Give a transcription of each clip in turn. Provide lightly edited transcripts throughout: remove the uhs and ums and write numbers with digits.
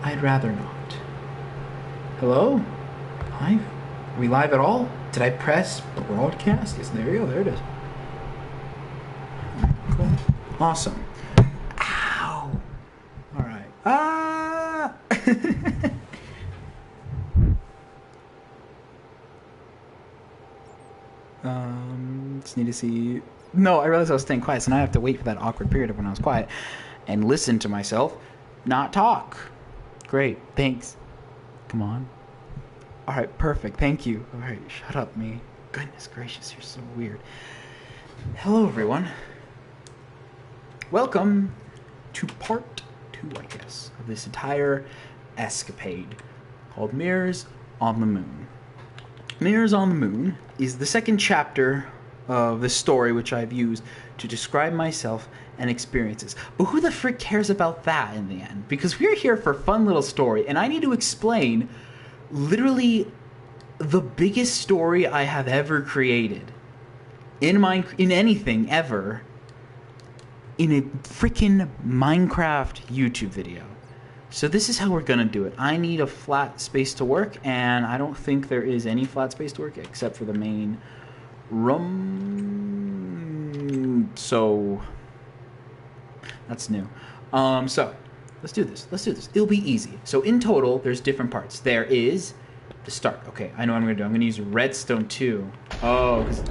I'd rather not. Hello? Live? Are we live at all? Did I press broadcast? Yes, there you go. There it is. Cool. Awesome. Ow! Alright. Ah! Just need to see... No, I realized I was staying quiet, so now I have to wait for that awkward period of when I was quiet and listen to myself not talk. Great, thanks. Come on. Alright, perfect, thank you. Alright, shut up, me. Goodness gracious, you're so weird. Hello, everyone. Welcome to part 2, I guess, of this entire escapade called Mirrors on the Moon. Mirrors on the Moon is the second chapter of the story which I've used to describe myself and experiences. But who the frick cares about that in the end? Because we're here for a fun little story, and I need to explain literally the biggest story I have ever created in anything ever in a freaking Minecraft YouTube video. So this is how we're gonna do it. I need a flat space to work, and I don't think there is any flat space to work except for the main room. So that's new. So let's do this. It'll be easy. So in total, there's different parts. There is the start. Okay, I know what I'm gonna do. I'm gonna use redstone too. Oh, because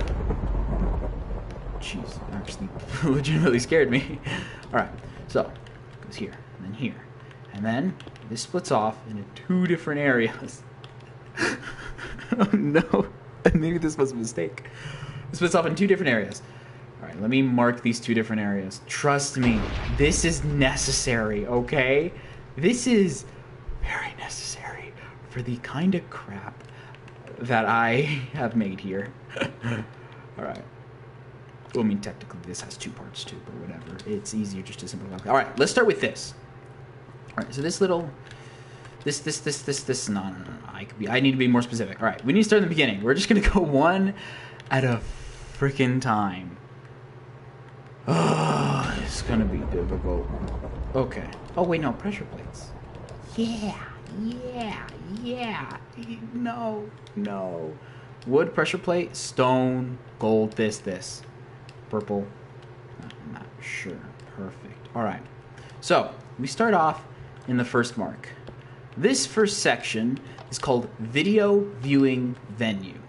jeez, that actually legitimately scared me. All right, so it goes here and then here. And then this splits off into 2 different areas. Oh no, maybe this was a mistake. It splits off in 2 different areas. All right, let me mark these 2 different areas. Trust me, this is necessary, okay? This is very necessary for the kind of crap that I have made here. All right. Well, I mean, technically this has 2 parts too, but whatever. It's easier just to simplify. All right, let's start with this. All right, so this little, this. No. I need to be more specific. All right, we need to start in the beginning. We're just gonna go one at a freaking time. Oh, it's gonna be difficult. Okay. Oh wait, no, pressure plates. Yeah. No. Wood, pressure plate, stone, gold. This. Purple. I'm not sure. Perfect. All right. So we start off in the first mark. This first section is called Video Viewing Venue.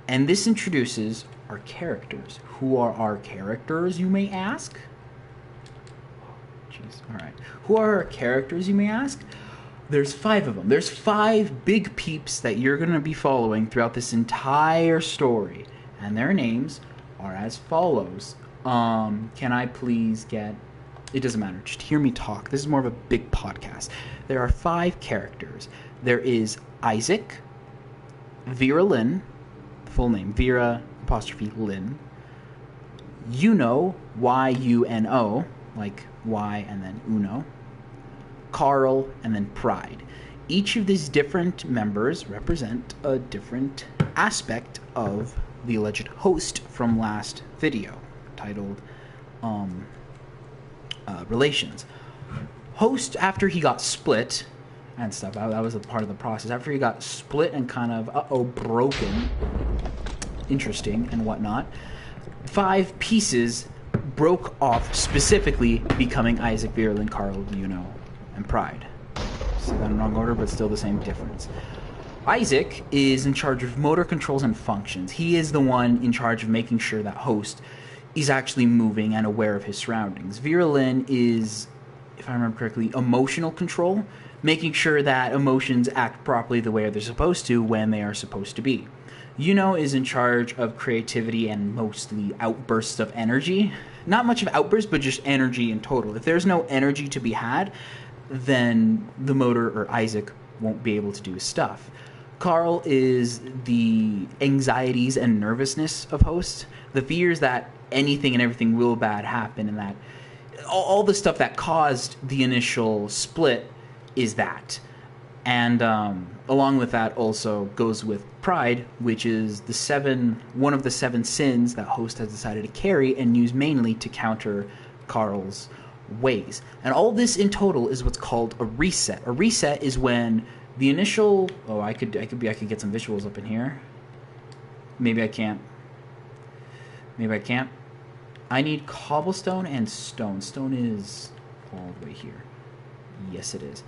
And this introduces our characters. Who are our characters, you may ask? Jeez, alright. Who are our characters, you may ask? There's 5 of them. There's 5 big peeps that you're going to be following throughout this entire story. And their names are as follows. Can I please get... It doesn't matter. Just hear me talk. This is more of a big podcast. There are 5 characters. There is Isaac, Vera Lynn, full name, Vera apostrophe Lynn, Yuno, Y-U-N-O, like Y and then Uno, Carl, and then Pride. Each of these different members represent a different aspect of the alleged host from last video, titled, Relations. Host, after he got split and stuff, that was a part of the process. After he got split and kind of, broken, interesting and whatnot, 5 pieces broke off, specifically becoming Isaac, Vera Lynn, Carl, Yuno, and Pride. So that in wrong order, but still the same difference. Isaac is in charge of motor controls and functions. He is the one in charge of making sure that host is actually moving and aware of his surroundings. Vera Lynn is, if I remember correctly, emotional control, making sure that emotions act properly the way they're supposed to when they are supposed to be. Yuno is in charge of creativity and mostly outbursts of energy. Not much of outbursts, but just energy in total. If there's no energy to be had, then the motor or Isaac won't be able to do his stuff. Carl is the anxieties and nervousness of host, the fears that anything and everything will bad happen, and that all the stuff that caused the initial split is that. And along with that also goes with pride, which is one of the 7 sins that host has decided to carry and use mainly to counter Carl's ways. And all this in total is what's called a reset. A reset is when the initial... Oh, I could get some visuals up in here. Maybe I can't. Maybe I can't. I need cobblestone and stone. Stone is all the way here. Yes, it is.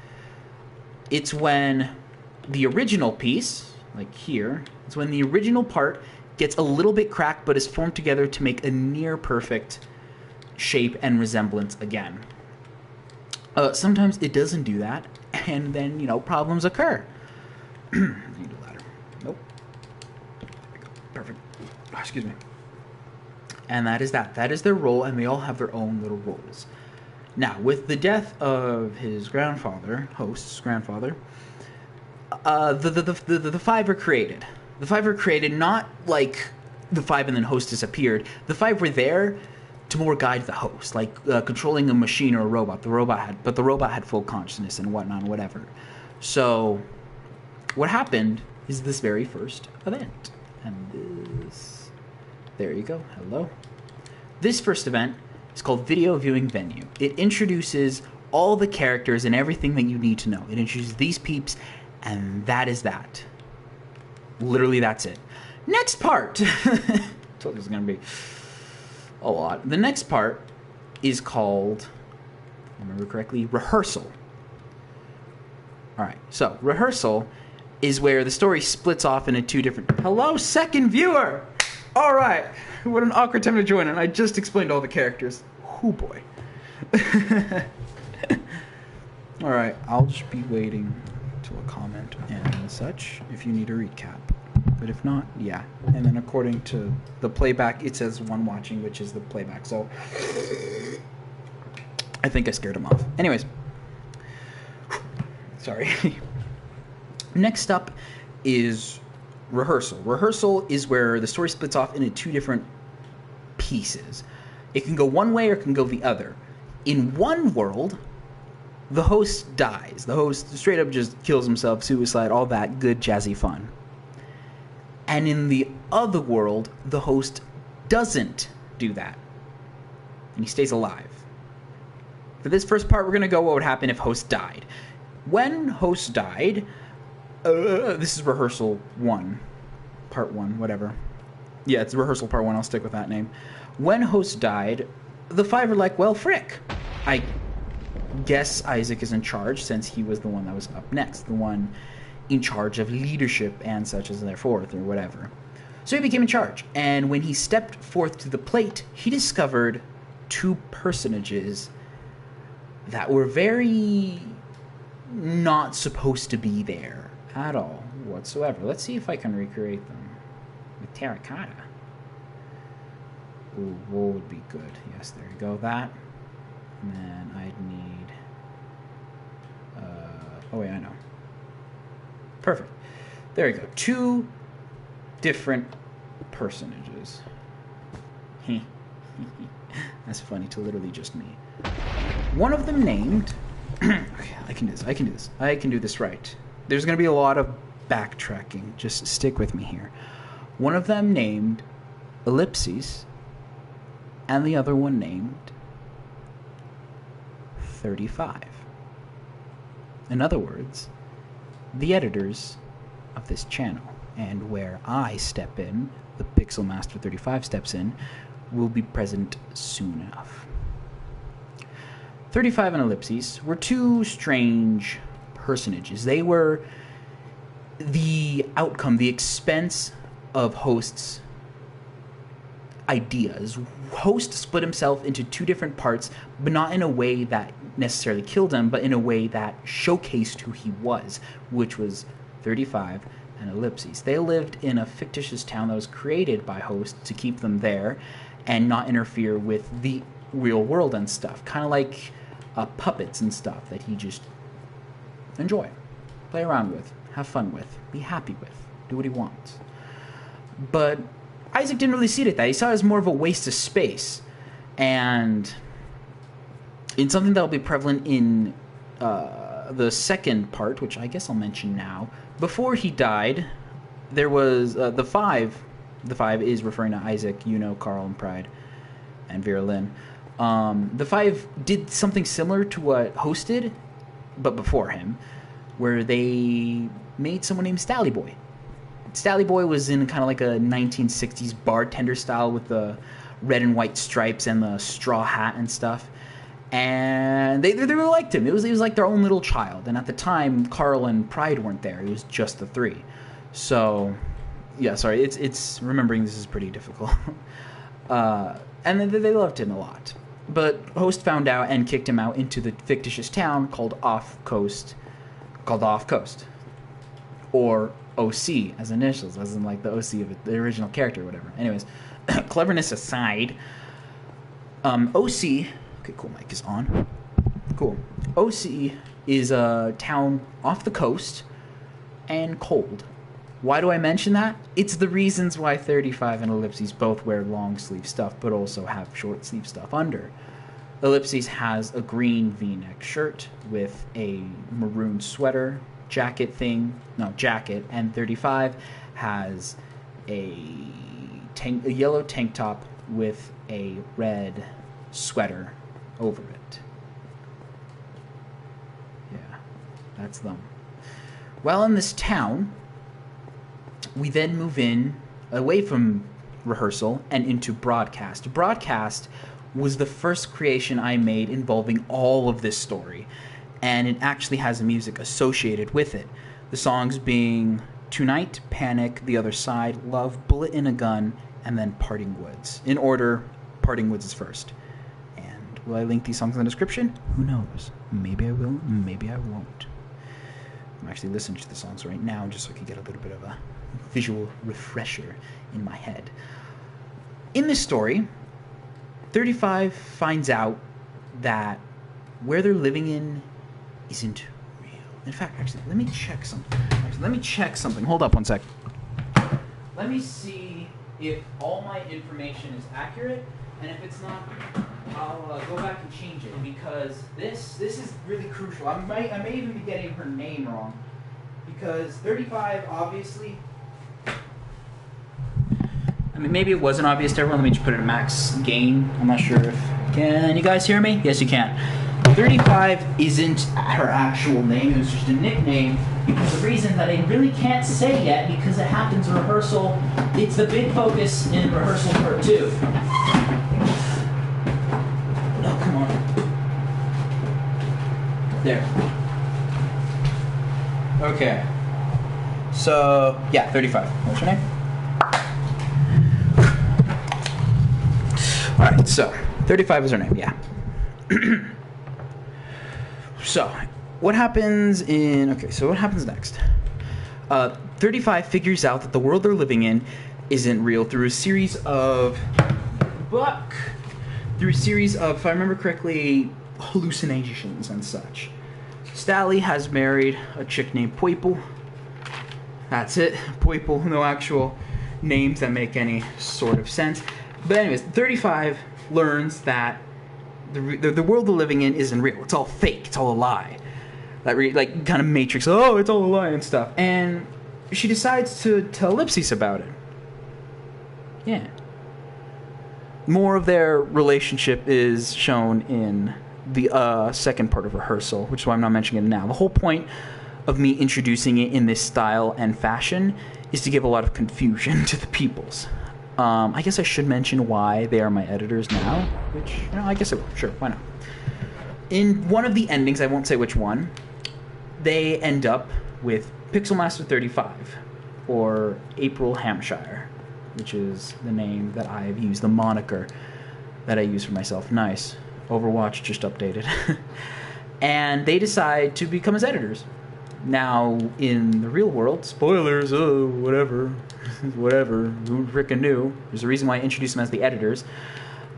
It's when the original piece, like here, it's when the original part gets a little bit cracked but is formed together to make a near perfect shape and resemblance again. Sometimes it doesn't do that, and then, you know, problems occur. I need a ladder. Nope. There we go. Perfect. Oh, excuse me. And that is that. That is their role, and they all have their own little roles. Now, with the death of his grandfather, host's grandfather, the five are created. The five are created not like the five and then host disappeared. The five were there to more guide the host, like controlling a machine or a robot. The robot had full consciousness and whatnot, whatever. So, what happened is this very first event, and this. There you go. Hello. This first event is called Video Viewing Venue. It introduces all the characters and everything that you need to know. It introduces these peeps, and that is that. Literally, that's it. Next part. I told you it was going to be a lot. The next part is called, if I remember correctly, Rehearsal. All right. So, Rehearsal is where the story splits off into two different... Hello, second viewer! All right, what an awkward time to join, and I just explained all the characters. Oh boy. All right, I'll just be waiting till a comment and such if you need a recap. But if not, yeah. And then according to the playback, it says one watching, which is the playback. So I think I scared him off. Anyways, sorry. Next up is Rehearsal. Rehearsal is where the story splits off into two different pieces. It can go one way or it can go the other. In one world, the host dies. The host straight up just kills himself, suicide, all that good jazzy fun. And in the other world, the host doesn't do that. And he stays alive. For this first part, we're going to go what would happen if host died. When host died... this is Rehearsal 1. Part 1, whatever. Yeah, it's Rehearsal Part 1. I'll stick with that name. When host died, the five are like, well, frick. I guess Isaac is in charge since he was the one that was up next. The one in charge of leadership and such as their forth or whatever. So he became in charge. And when he stepped forth to the plate, he discovered two personages that were very not supposed to be there. At all, whatsoever. Let's see if I can recreate them with terracotta. Ooh, wool would be good. Yes, there you go. That. And then I'd need... oh, wait, I know. Perfect. There you go. Two different personages. That's funny to literally just me. One of them named... okay, I can do this. I can do this right. There's going to be a lot of backtracking. Just stick with me here. One of them named Ellipses, and the other one named 35. In other words, the editors of this channel, and where I step in, the Pixel Master 35 steps in, will be present soon enough. 35 and Ellipses were two strange personages. They were the outcome, the expense of Host's ideas. Host split himself into two different parts, but not in a way that necessarily killed him, but in a way that showcased who he was, which was 35 and Ellipses. They lived in a fictitious town that was created by Host to keep them there and not interfere with the real world and stuff. Kind of like puppets and stuff that he just enjoy, play around with, have fun with, be happy with, do what he wants. But Isaac didn't really see it that. He saw it as more of a waste of space. And in something that will be prevalent in the second part, which I guess I'll mention now, before he died, there was the five. The five is referring to Isaac, Carl, and Pride, and Vera Lynn. The Five did something similar to what Host did, but before him, where they made someone named Stally Boy. Stally Boy was in kind of like a 1960s bartender style with the red and white stripes and the straw hat and stuff. And they really liked him. It was like their own little child. And at the time, Carl and Pride weren't there. It was just the three. So, yeah, sorry. It's remembering this is pretty difficult. And they loved him a lot. But Host found out and kicked him out into the fictitious town called Off Coast. Or OC as initials, as in like the OC of the original character or whatever. Anyways, cleverness aside, OC... Okay, cool, mic is on. Cool. OC is a town off the coast and cold. Why do I mention that? It's the reasons why 35 and Ellipses both wear long sleeve stuff but also have short sleeve stuff under. Ellipses has a green v-neck shirt with a maroon sweater jacket, and 35 has a yellow tank top with a red sweater over it. Yeah, that's them. Well, in this town, we then move in away from rehearsal and into broadcast. Broadcast was the first creation I made involving all of this story, and it actually has music associated with it. The songs being Tonight, Panic, The Other Side, Love, Bullet in a Gun, and then Parting Woods. In order, Parting Woods is first. And will I link these songs in the description? Who knows? Maybe I will, maybe I won't. I'm actually listening to the songs right now just so I can get a little bit of a visual refresher in my head. In this story, 35 finds out that where they're living in isn't real. In fact, actually, let me check something. Hold up one sec. Let me see if all my information is accurate, and if it's not, I'll go back and change it, because this is really crucial. I may even be getting her name wrong, because 35 obviously... I mean, maybe it wasn't obvious to everyone. Let me just put it at max gain. I'm not sure if... Can you guys hear me? Yes, you can. 35 isn't her actual name. It was just a nickname because of a reason that I really can't say yet because it happens in rehearsal. It's the big focus in rehearsal part 2. No, come on. There. Okay. So, yeah, 35. What's your name? Alright, so 35 is her name, yeah. So, what happens next? 35 figures out that the world they're living in isn't real through a series of, if I remember correctly, hallucinations and such. Stally has married a chick named Poiple. That's it, Poiple, no actual names that make any sort of sense. But anyways, 35 learns that the world they're living in isn't real. It's all fake. It's all a lie. That like kind of Matrix. Oh, it's all a lie and stuff. And she decides to tell Ellipses about it. Yeah. More of their relationship is shown in the second part of rehearsal, which is why I'm not mentioning it now. The whole point of me introducing it in this style and fashion is to give a lot of confusion to the peoples. I guess I should mention why they are my editors now, which, I guess I will. Sure, why not? In one of the endings, I won't say which one, they end up with Pixelmaster 35, or April Hampshire, which is the name that I've used, the moniker that I use for myself. Nice. Overwatch just updated. And they decide to become his editors. Now, in the real world, spoilers, whatever, who frickin' knew? There's a reason why I introduced them as the editors.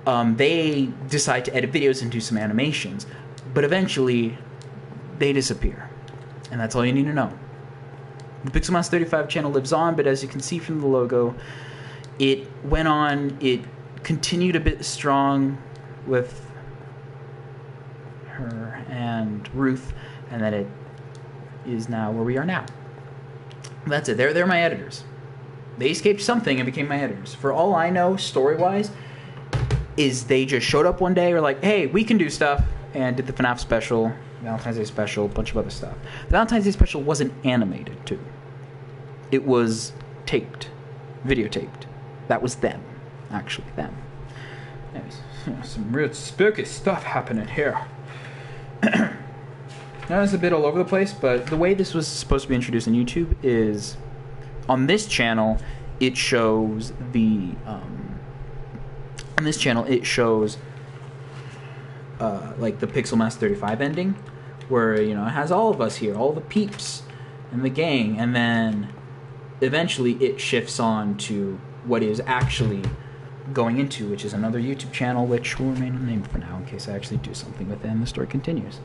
They decide to edit videos and do some animations, but eventually, they disappear. And that's all you need to know. The Pixelmaster 35 channel lives on, but as you can see from the logo, it went on, it continued a bit strong with her and Ruth, and then it is now where we are now. That's it. They're my editors. They escaped something and became my editors. For all I know, story-wise, is they just showed up one day, or like, hey, we can do stuff, and did the FNAF special, Valentine's Day special, a bunch of other stuff. The Valentine's Day special wasn't animated, too. It was taped, videotaped. That was them, actually, them. Anyways, some real spooky stuff happening here. Now it's a bit all over the place, but the way this was supposed to be introduced on YouTube is, on this channel, it shows the, like the Pixel Master 35 ending, where, you know, it has all of us here, all the peeps and the gang, and then eventually it shifts on to what is actually going into, which is another YouTube channel, which will remain unnamed for now in case I actually do something with it and the story continues.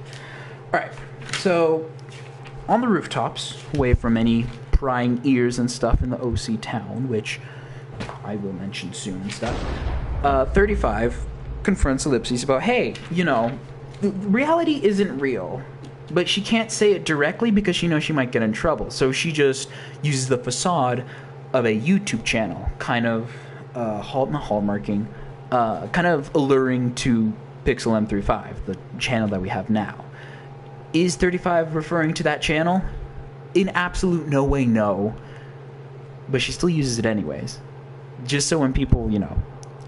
Alright, so on the rooftops, away from any prying ears and stuff in the OC town, which I will mention soon and stuff, 35 confronts Ellipses about, hey, you know, reality isn't real, but she can't say it directly because she knows she might get in trouble, so she just uses the facade of a YouTube channel, kind of not hallmarking, kind of alluring to Pixel M35, the channel that we have now. Is 35 referring to that channel? In absolute no way, no. But she still uses it anyways. Just so when people, you know,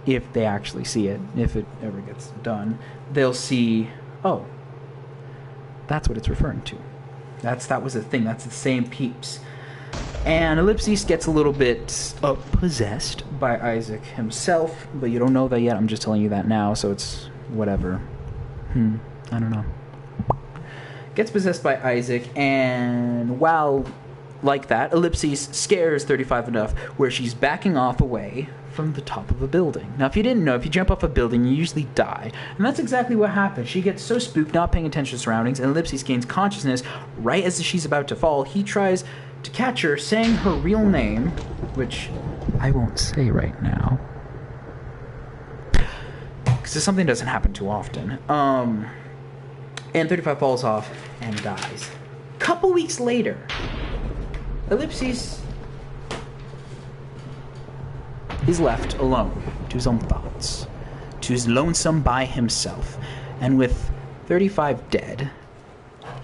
if they actually see it, if it ever gets done, they'll see, oh, that's what it's referring to. That was the thing. That's the same peeps. And Ellipses gets a little bit possessed by Isaac himself, but you don't know that yet. I'm just telling you that now, so it's whatever. I don't know. Gets possessed by Isaac, and while like that, Ellipses scares 35 enough where she's backing off away from the top of a building. Now, if you didn't know, if you jump off a building, you usually die. And that's exactly what happens. She gets so spooked, not paying attention to surroundings, and Ellipses gains consciousness right as she's about to fall. He tries to catch her, saying her real name, which I won't say right now, because something doesn't happen too often. And 35 falls off and dies. Couple weeks later, Ellipses is left alone to his own thoughts, to his lonesome by himself. And with 35 dead,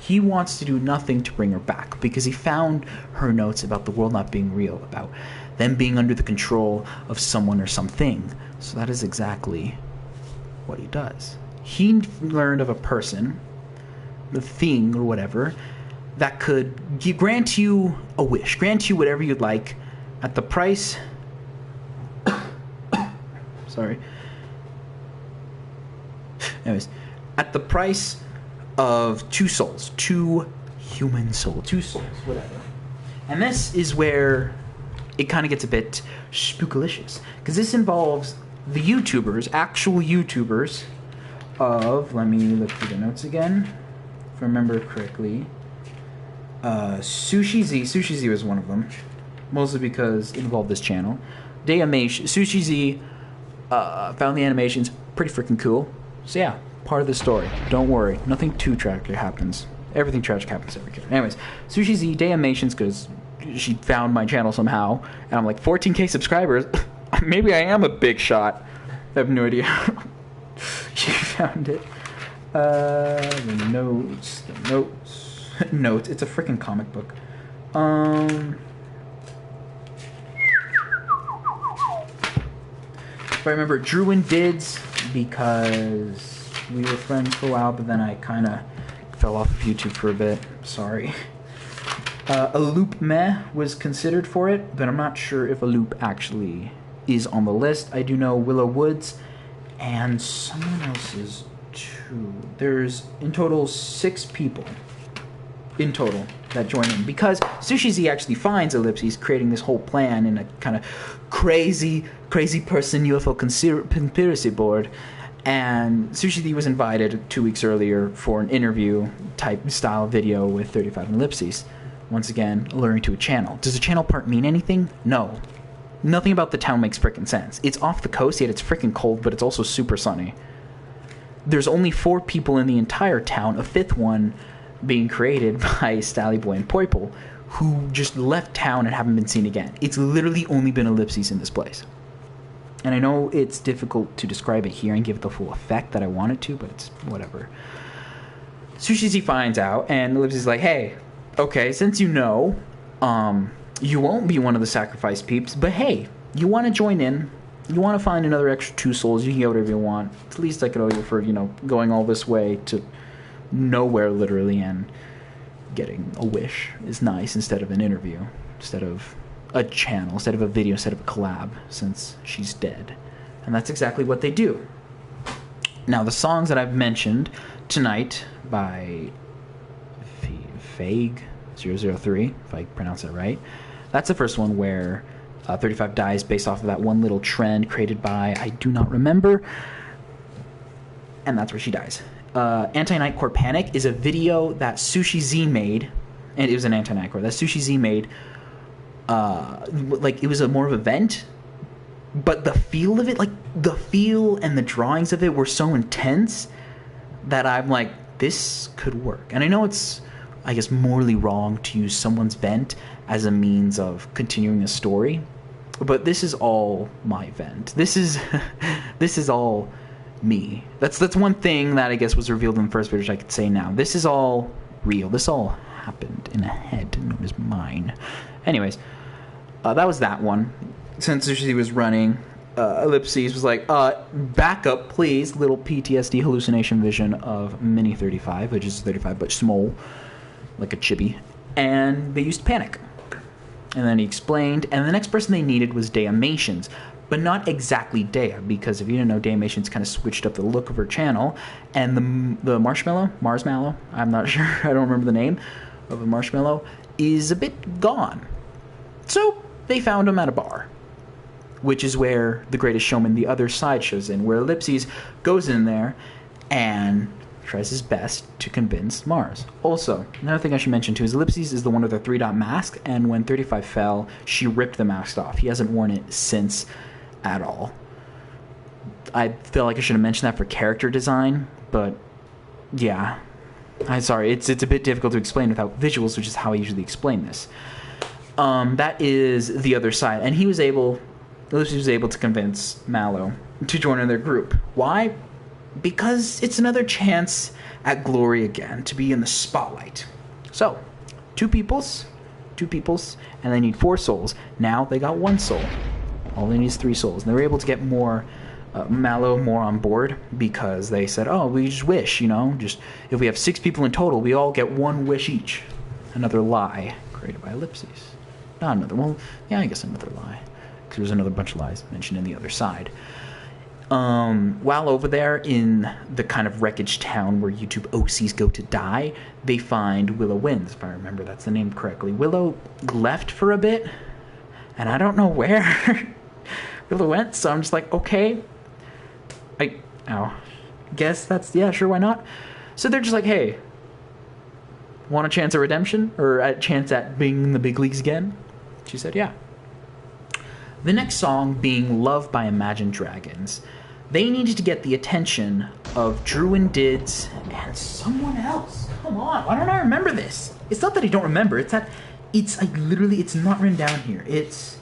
he wants to do nothing to bring her back, because he found her notes about the world not being real, about them being under the control of someone or something. So that is exactly what he does. He learned of a person, the thing or whatever, that could grant you a wish, grant you whatever you'd like at the price sorry anyways, at the price of 2 souls, 2 human souls, 2 souls, whatever. And this is where it kind of gets a bit spookalicious, because this involves the YouTubers, actual YouTubers of, let me look through the notes again, if I remember correctly, Sushi Z was one of them, mostly because it involved this channel. Sushi Z found the animations pretty freaking cool. So yeah, part of the story. Don't worry, nothing too tragic happens. Everything tragic happens every character. Anyways, Sushi Z, Dayamations, because she found my channel somehow, and I'm like, 14k subscribers? Maybe I am a big shot. I have no idea how she found it. The notes. Notes. It's a freaking comic book. If I remember, Drew and Dids, because we were friends for a while, but then I kind of fell off of YouTube for a bit. Sorry. A Loop Meh was considered for it, but I'm not sure if a Loop actually is on the list. I do know Willow Woods and someone else's too. There's in total 6 people in total that join in, because Sushi Z actually finds Ellipses creating this whole plan in a kind of crazy person UFO conspiracy board, and Sushi Z was invited 2 weeks earlier for an interview type style video with 35 and Ellipses. Once again, alluring to a channel. Does the channel part mean anything? No. Nothing about the town makes frickin' sense. It's off the coast, yet it's frickin' cold, but it's also super sunny. There's only 4 people in the entire town, a 5th one being created by Stally Boy and Poiple, who just left town and haven't been seen again. It's literally only been Ellipses in this place. And I know it's difficult to describe it here and give it the full effect that I want it to, but it's whatever. Sushi Z finds out, and Ellipses is like, hey, okay, since you know, you won't be one of the sacrifice peeps, but hey, you want to join in, you want to find another extra 2 souls, you can get whatever you want. At least I could owe you for, going all this way to nowhere, literally, and getting a wish is nice instead of an interview, instead of a channel, instead of a video, instead of a collab, since she's dead. And that's exactly what they do. Now, the songs that I've mentioned tonight by Fag003, if I pronounce it right, that's the first one where 35 dies based off of that one little trend created by, I do not remember, and that's where she dies. Anti-Nightcore Panic is a video that Sushi Z made, and it was an Anti-Nightcore that Sushi Z made. It was a more of an event, but the feel of it, the feel and the drawings of it were so intense that I'm like, this could work. And I know it's, I guess, morally wrong to use someone's vent as a means of continuing a story, but this is all my vent. This is all me. That's one thing that I guess was revealed in the first video, which I could say now. This is all real. This all happened in a head known as mine. Anyways, that was that one. Since she was running, Ellipses was like, back up, please. Little PTSD hallucination vision of Mini 35, which is 35 but small, like a chibi. And they used Panic. And then he explained, and the next person they needed was Dayamations. But not exactly Dea, because if you didn't know, Dayamations kind of switched up the look of her channel. And the Marshmallow, I'm not sure, I don't remember the name of a marshmallow, is a bit gone. So they found him at a bar, which is where The Greatest Showman, the other side, shows in, where Ellipses goes in there and tries his best to convince Mars. Also, another thing I should mention too is Ellipses is the one with the 3-dot mask, and when 35 fell, she ripped the mask off. He hasn't worn it since at all. I feel like I should have mentioned that for character design, but yeah. I'm sorry, it's a bit difficult to explain without visuals, which is how I usually explain this. That is the other side, and Ellipses was able to convince Mallow to join in their group. Why? Because it's another chance at glory again, to be in the spotlight. So, two peoples, and they need 4 souls. Now they got 1 soul. All they need is 3 souls. And they were able to get Mallow more on board, because they said, oh, we just wish, just if we have 6 people in total, we all get 1 wish each. Another lie created by Ellipses. Not another, well, yeah, I guess another lie, because there's another bunch of lies mentioned in the other side. While over there in the kind of wreckage town where YouTube OCs go to die, they find Willow Wins, if I remember that's the name correctly. Willow left for a bit, and I don't know where Willow went, so I'm just like, okay, guess that's, yeah, sure, why not? So they're just like, hey, want a chance at redemption, or a chance at being in the big leagues again? She said, yeah. The next song being Love by Imagine Dragons. They needed to get the attention of Drew and Dids and someone else. Come on, why don't I remember this? It's not that I don't remember, it's that it's not written down here. It's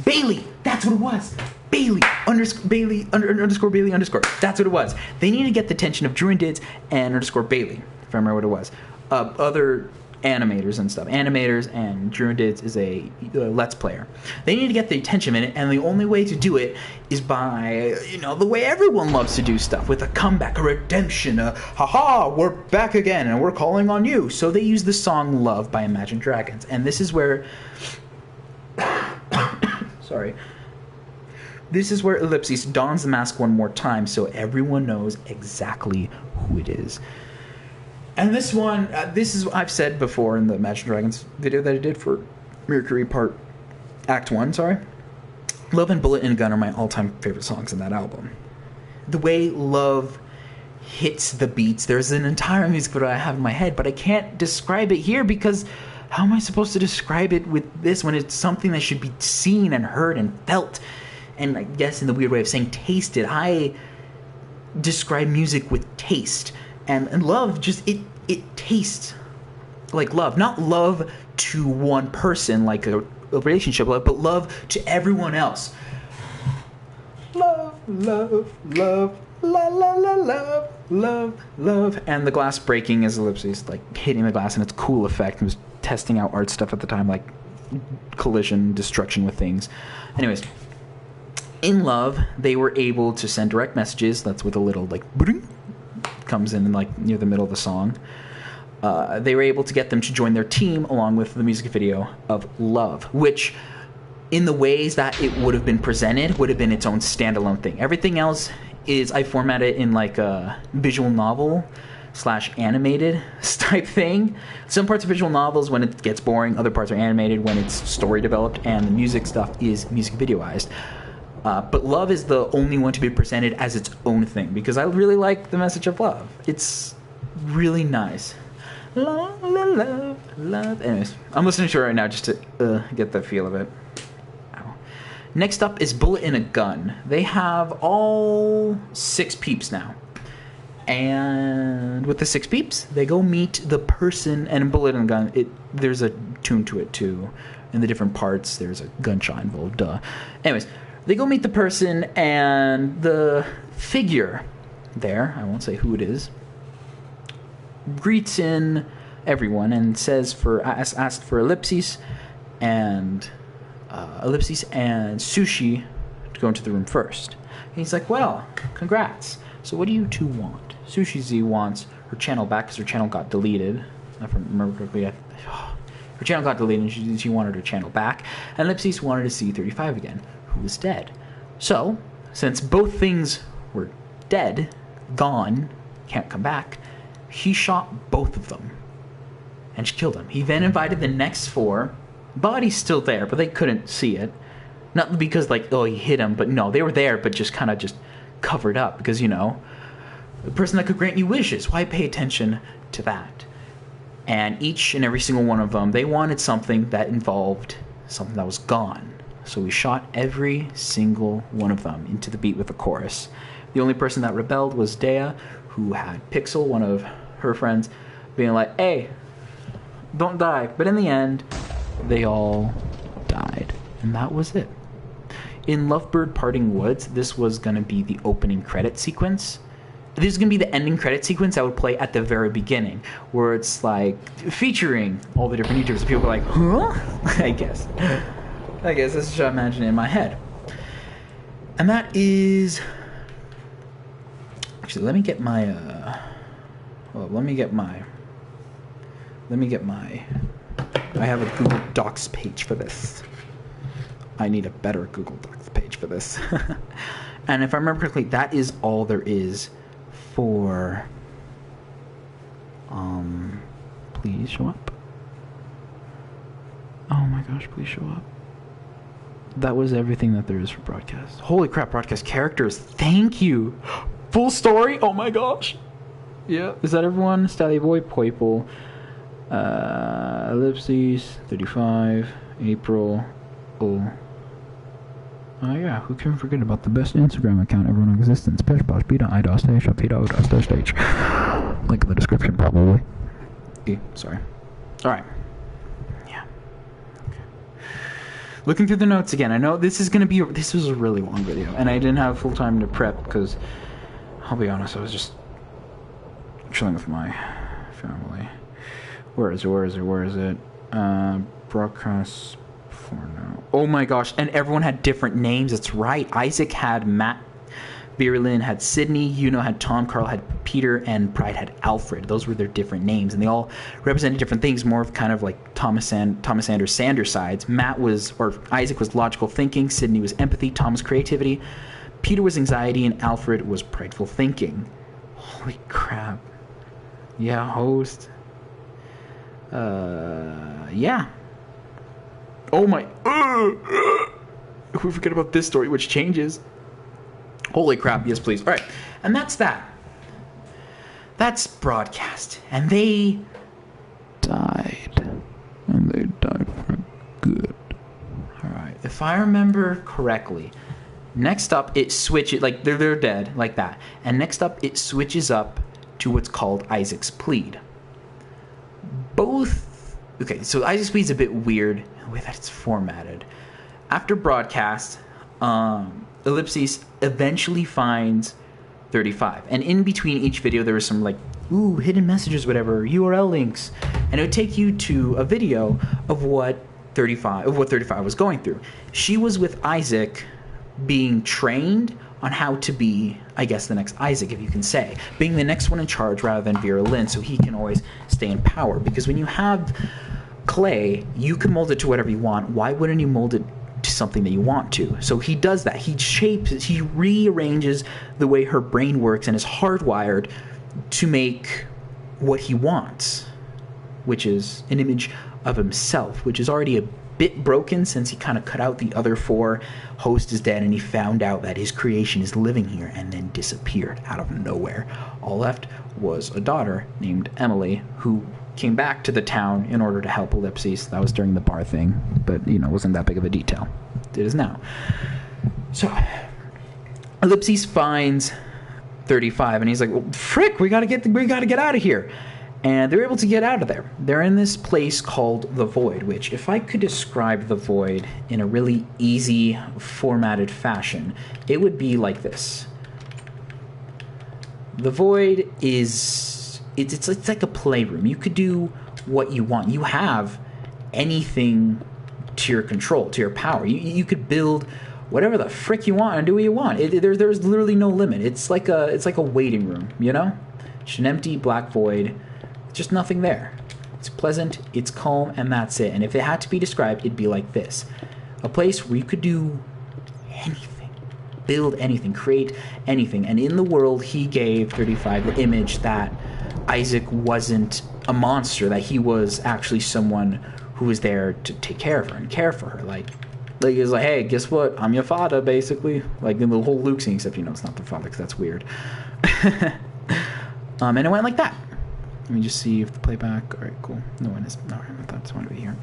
Bailey. That's what it was. Bailey underscore Bailey underscore Bailey underscore. That's what it was. They needed to get the attention of Drew and Dids and underscore Bailey, if I remember what it was. Other animators and stuff. Animators, and Drew and Dids is a Let's Player. They need to get the attention in it, and the only way to do it is by, the way everyone loves to do stuff, with a comeback, a redemption, haha, we're back again, and we're calling on you. So they use the song Love by Imagine Dragons, and this is where sorry. This is where Ellipses dons the mask one more time, so everyone knows exactly who it is. And this one, I've said before in the Imagine Dragons video that I did for Mercury Act 1, Love and Bullet and Gun are my all-time favorite songs in that album. The way Love hits the beats, there's an entire music video I have in my head, but I can't describe it here because how am I supposed to describe it with this when it's something that should be seen and heard and felt? And I guess in the weird way of saying tasted, I describe music with taste. And love, just, it tastes like love. Not love to one person, like a relationship love, but love to everyone else. love, love, la la la love, love, love. And the glass breaking as Ellipses like hitting the glass, and it's cool effect. He was testing out art stuff at the time, like collision, destruction with things. Anyways, in Love, they were able to send direct messages. That's with a little like comes in like near the middle of the song. They were able to get them to join their team along with the music video of Love, which in the ways that it would have been presented would have been its own standalone thing. Everything else is I format it in like a visual novel / animated type thing. Some parts of visual novels when it gets boring, other parts are animated when it's story developed, and the music stuff is music videoized. But Love is the only one to be presented as its own thing because I really like the message of Love. It's really nice. Love, love, love. Anyways, I'm listening to it right now just to get the feel of it. Ow. Next up is Bullet in a Gun. They have all 6 peeps now. And with the 6 peeps, they go meet the person. And in Bullet in a Gun, there's a tune to it too. In the different parts, there's a gunshot involved. Duh. Anyways, they go meet the person, and the figure there, I won't say who it is, greets in everyone and says asked for Ellipses and Sushi to go into the room first. And he's like, well, congrats. So what do you two want? Sushi Z wants her channel back because her channel got deleted. If I remember correctly, her channel got deleted and she wanted her channel back. And Ellipses wanted to see 35 again, who was dead. So, since both things were dead, gone, can't come back, he shot both of them and killed them. He then invited the next 4. Body's still there, but they couldn't see it. Not because, like, oh, he hit him, but no, they were there, but just kind of just covered up because, you know, the person that could grant you wishes, why pay attention to that? And each and every single one of them, they wanted something that involved something that was gone. So we shot every single one of them into the beat with the chorus. The only person that rebelled was Dea, who had Pixel, one of her friends, being like, hey, don't die. But in the end, they all died. And that was it. In Lovebird Parting Woods, this was going to be the opening credit sequence. This is going to be the ending credit sequence that would play at the very beginning, where it's like featuring all the different YouTubers. People are like, huh? I guess that's what I imagine in my head. And that is... Actually, let me get my... I have a Google Docs page for this. I need a better Google Docs page for this. And if I remember correctly, that is all there is for... Please show up. Oh my gosh, please show up. That was everything that there is for broadcast. Holy crap, broadcast characters. Thank you. Full story? Oh my gosh. Yeah. Is that everyone? Stally Boy, Poiple, Ellipses, 35, April. Oh yeah, who can forget about the best Instagram account ever in existence? Peshbosh, Beta.I.Stage, Beta.O.Stage. Link in the description, probably. Sorry. Alright. Yeah. Okay. Looking through the notes again, I know this was a really long video, and I didn't have full time to prep, because, I'll be honest, I was just chilling with my family. Where is it? Broadcast before now. Oh my gosh, and everyone had different names. That's right. Isaac had Matt, Beerlin had Sydney, Yuno had Tom, Carl had Peter, and Pride had Alfred. Those were their different names, and they all represented different things, more of kind of like Thomas Anders Sanders sides. Isaac was logical thinking, Sydney was empathy, Tom was creativity, Peter was anxiety, and Alfred was prideful thinking. Holy crap. Yeah, host. Yeah. Oh my... If we forget about this story, which changes... Holy crap, yes please. Alright, and that's that. That's broadcast. And they... died. And they died for good. Alright, if I remember correctly, next up it switches... Like, they're dead, like that. And next up it switches up to what's called Isaac's Plead. Both... Okay, so Isaac's Plead's a bit weird in the way that it's formatted. After broadcast... Ellipses eventually finds 35. And in between each video, there was some like, ooh, hidden messages, whatever, URL links. And it would take you to a video of what 35 was going through. She was with Isaac being trained on how to be, I guess, the next Isaac, if you can say. Being the next one in charge rather than Vera Lynn, so he can always stay in power. Because when you have clay, you can mold it to whatever you want. Why wouldn't you mold it to something that you want to? So he does that. He shapes, he rearranges the way her brain works and is hardwired to make what he wants, which is an image of himself, which is already a bit broken since he kind of cut out the other 4. Host is dead, and he found out that his creation is living here and then disappeared out of nowhere. All left was a daughter named Emily, who came back to the town in order to help Ellipses. That was during the bar thing, but, you know, wasn't that big of a detail. It is now. So, Ellipses finds 35, and he's like, well, frick, we gotta get out of here. And they're able to get out of there. They're in this place called the Void, which, if I could describe the Void in a really easy, formatted fashion, it would be like this. The Void is... It's like a playroom. You could do what you want. You have anything to your control, to your power. You could build whatever the frick you want and do what you want. There's literally no limit. It's like a waiting room, you know? Just an empty black void. Just nothing there. It's pleasant, it's calm, and that's it. And if it had to be described, it'd be like this. A place where you could do anything. Build anything. Create anything. And in the world, he gave 35 the image that Isaac wasn't a monster, that he was actually someone who was there to take care of her and care for her. Like he was like, hey, guess what? I'm your father, basically. Like in the whole Luke scene, except, you know, it's not the father, because that's weird. And it went like that. Let me just see if the playback... All right, cool. No one is... No, I thought this one would be here.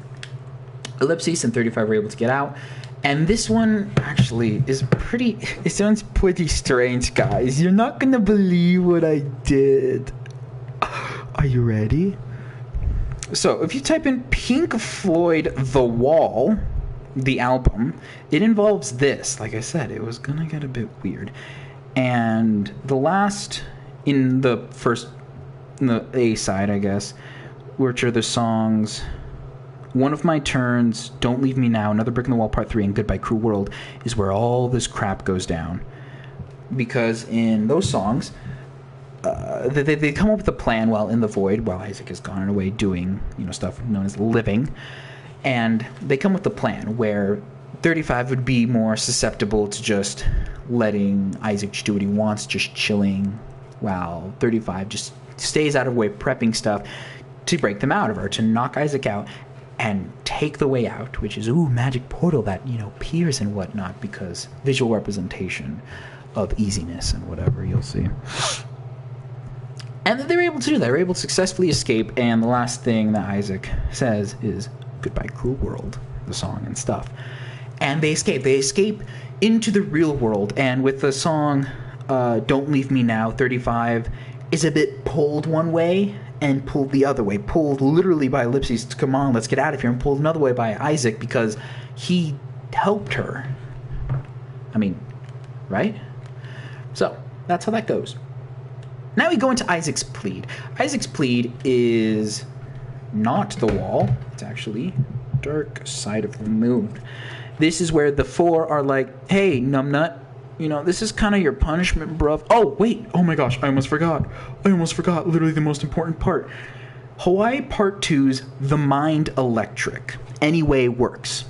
Ellipses and 35 were able to get out. And this one actually is pretty... It sounds pretty strange, guys. You're not going to believe what I did. Are you ready? So, if you type in Pink Floyd The Wall, the album, it involves this. Like I said, it was going to get a bit weird. And the last... In the A side, I guess, which are the songs One of My Turns, Don't Leave Me Now, Another Brick in the Wall Part 3, and Goodbye Cruel World, is where all this crap goes down. Because in those songs, they come up with a plan while in the Void, while Isaac has gone away doing, you know, stuff known as living, and they come with the plan where 35 would be more susceptible to just letting Isaac do what he wants, just chilling, while 35 just stays out of the way, prepping stuff to break them out of her, to knock Isaac out and take the way out, which is, magic portal that, you know, peers and whatnot, because visual representation of easiness and whatever, you'll see. And they were able to do that. They were able to successfully escape, and the last thing that Isaac says is, Goodbye Cruel World, the song and stuff. And they escape. They escape into the real world, and with the song Don't Leave Me Now, 35 is a bit pulled one way and pulled the other way. Pulled literally by Ellipses, come on, let's get out of here, and pulled another way by Isaac because he helped her. I mean, right? So, that's how that goes. Now we go into Isaac's plead. Isaac's plead is not the wall. It's actually Dark Side of the Moon. This is where the 4 are like, hey, numbnut, you know, this is kind of your punishment, bruv. Oh, wait. Oh, my gosh. I almost forgot. Literally the most important part. Hawaii Part 2's The Mind Electric. Anyway works.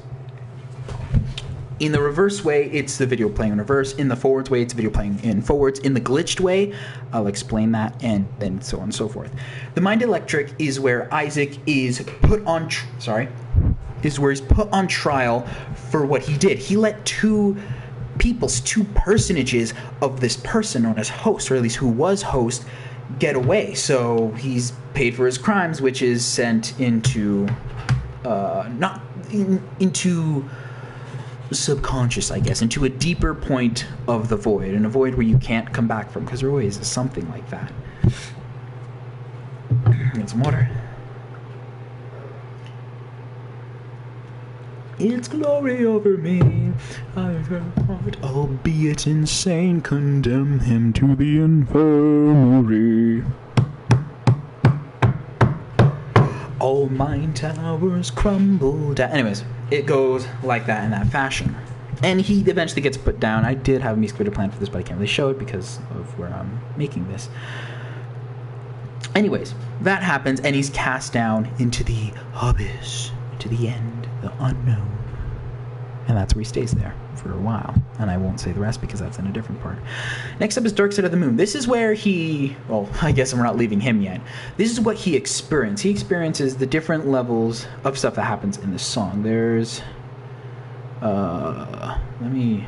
In the reverse way, it's the video playing in reverse. In the forwards way, it's video playing in forwards. In the glitched way, I'll explain that, and then so on and so forth. The Mind Electric is where Isaac is put on... is where he's put on trial for what he did. He let two personages of this person known as Host, or at least who was Host, get away. So he's paid for his crimes, which is sent into into subconscious, I guess, into a deeper point of the void, and a void where you can't come back from, because there always is something like that. Get some water. Its glory over me, albeit insane, condemn him to the infirmary. All mine towers crumble down. Anyways, it goes like that in that fashion. And he eventually gets put down. I did have a music video plan for this, but I can't really show it because of where I'm making this. Anyways, that happens, and he's cast down into the abyss, to the end, the unknown. And that's where he stays there for a while. And I won't say the rest because that's in a different part. Next up is Dark Side of the Moon. This is where he... Well, I guess we're not leaving him yet. This is what he experiences. He experiences the different levels of stuff that happens in this song. There's... Let me...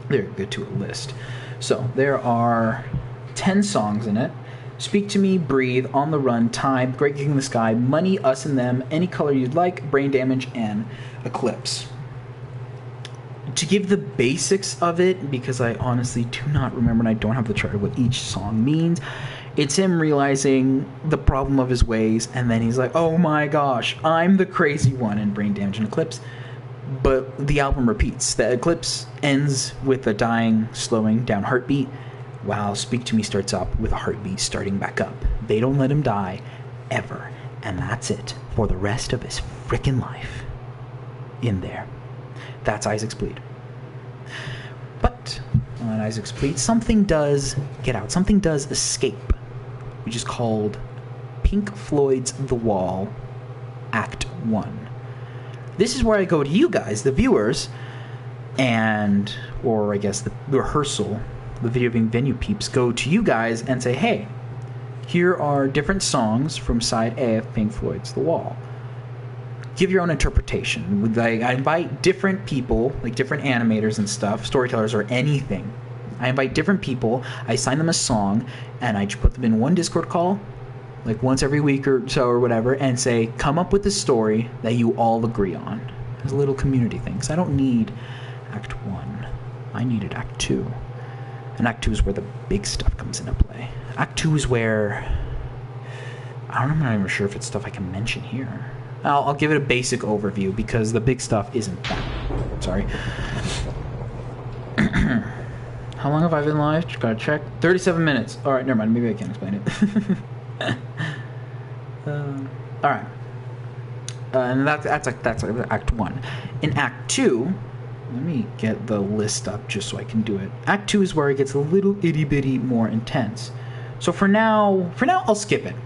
There, get to a list. So, there are 10 songs in it. Speak to Me, Breathe, On the Run, Time, Great King in the Sky, Money, Us and Them, Any Color You'd Like, Brain Damage, and Eclipse. To give the basics of it, because I honestly do not remember and I don't have the chart of what each song means, it's him realizing the problem of his ways, and then he's like, oh my gosh, I'm the crazy one in Brain Damage and Eclipse. But the album repeats. The Eclipse ends with a dying, slowing down heartbeat, while Speak to Me starts up with a heartbeat starting back up. They don't let him die, ever. And that's it for the rest of his frickin' life. In there. That's Isaac's Bleed. But on Isaac's Bleed, something does get out. Something does escape, which is called Pink Floyd's The Wall, Act 1. This is where I go to you guys, the viewers, and, or I guess the rehearsal, the video being venue peeps, go to you guys and say, hey, here are different songs from side A of Pink Floyd's The Wall. Give your own interpretation. Like, I invite different people, like different animators and stuff, storytellers or anything. I invite different people, I assign them a song, and I put them in one Discord call, like once every week or so or whatever, and say, come up with a story that you all agree on. It's a little community thing, because I don't need Act 1. I needed Act 2. And Act 2 is where the big stuff comes into play. Act 2 is where... I'm not even sure if it's stuff I can mention here. I'll give it a basic overview, because the big stuff isn't that. Sorry. How long have I been live? Just gotta check. 37 minutes. Alright, never mind. Maybe I can't explain it. Alright. And that's Act 1. In Act 2... Let me get the list up just so I can do it. Act 2 is where it gets a little itty-bitty more intense. So for now, I'll skip it.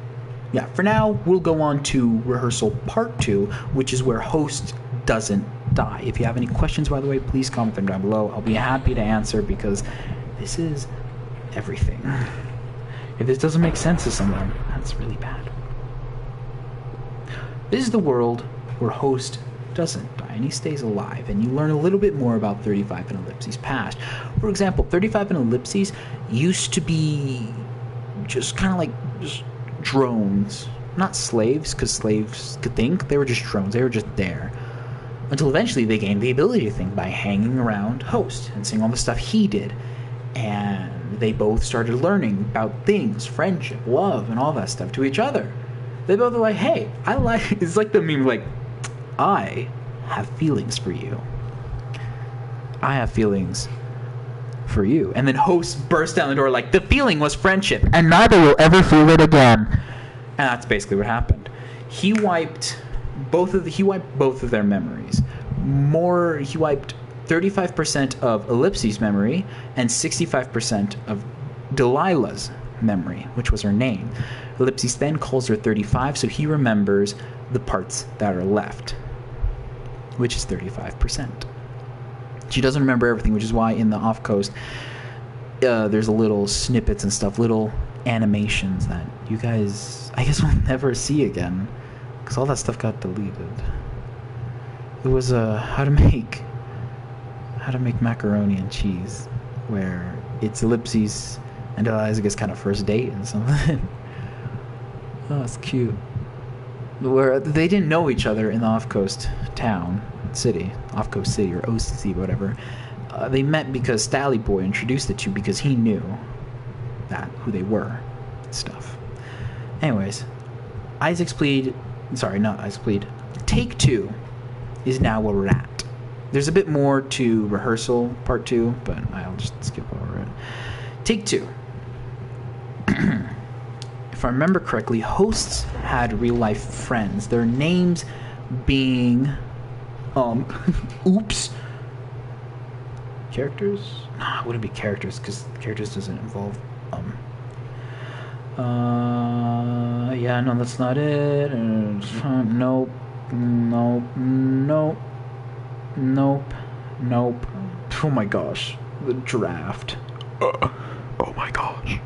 Yeah, for now, we'll go on to rehearsal part 2, which is where host doesn't die. If you have any questions, by the way, please comment them down below. I'll be happy to answer, because this is everything. If this doesn't make sense to someone, that's really bad. This is the world where host doesn't die, and he stays alive, and you learn a little bit more about 35 and Ellipses past. For example, 35 and Ellipses used to be just kind of like just drones. Not slaves, because slaves could think. They were just drones. They were just there. Until eventually they gained the ability to think by hanging around Host and seeing all the stuff he did. And they both started learning about things, friendship, love, and all that stuff to each other. They both were like, hey, I like... It's like the meme, like, I have feelings for you. I have feelings for you. And then Host burst down the door like, the feeling was friendship, and neither will ever feel it again. And that's basically what happened. He wiped both of their memories. He wiped 35% of Ellipses' memory and 65% of Delilah's memory, which was her name. Ellipses then calls her 35, so he remembers the parts that are left, which is 35%. She doesn't remember everything, which is why in the Off Coast, there's a little snippets and stuff, little animations that you guys, I guess, will never see again, because all that stuff got deleted. It was how to make macaroni and cheese, where it's Ellipses and Eliza's kind of first date and something. Oh, it's cute. Where they didn't know each other in the Off Coast town, city, Off Coast City or OCC, whatever. They met because Stally Boy introduced the two, because he knew who they were and stuff. Anyways, Isaac's Plead, sorry, not Isaac's Plead, Take Two is now where we're at. There's a bit more to rehearsal part 2, but I'll just skip over it. Take 2. If I remember correctly, hosts had real-life friends. Their names being... oops. Characters? No, it wouldn't be characters, because characters doesn't involve... yeah, no, that's not it. Nope. Oh my gosh. The draft. Oh my gosh.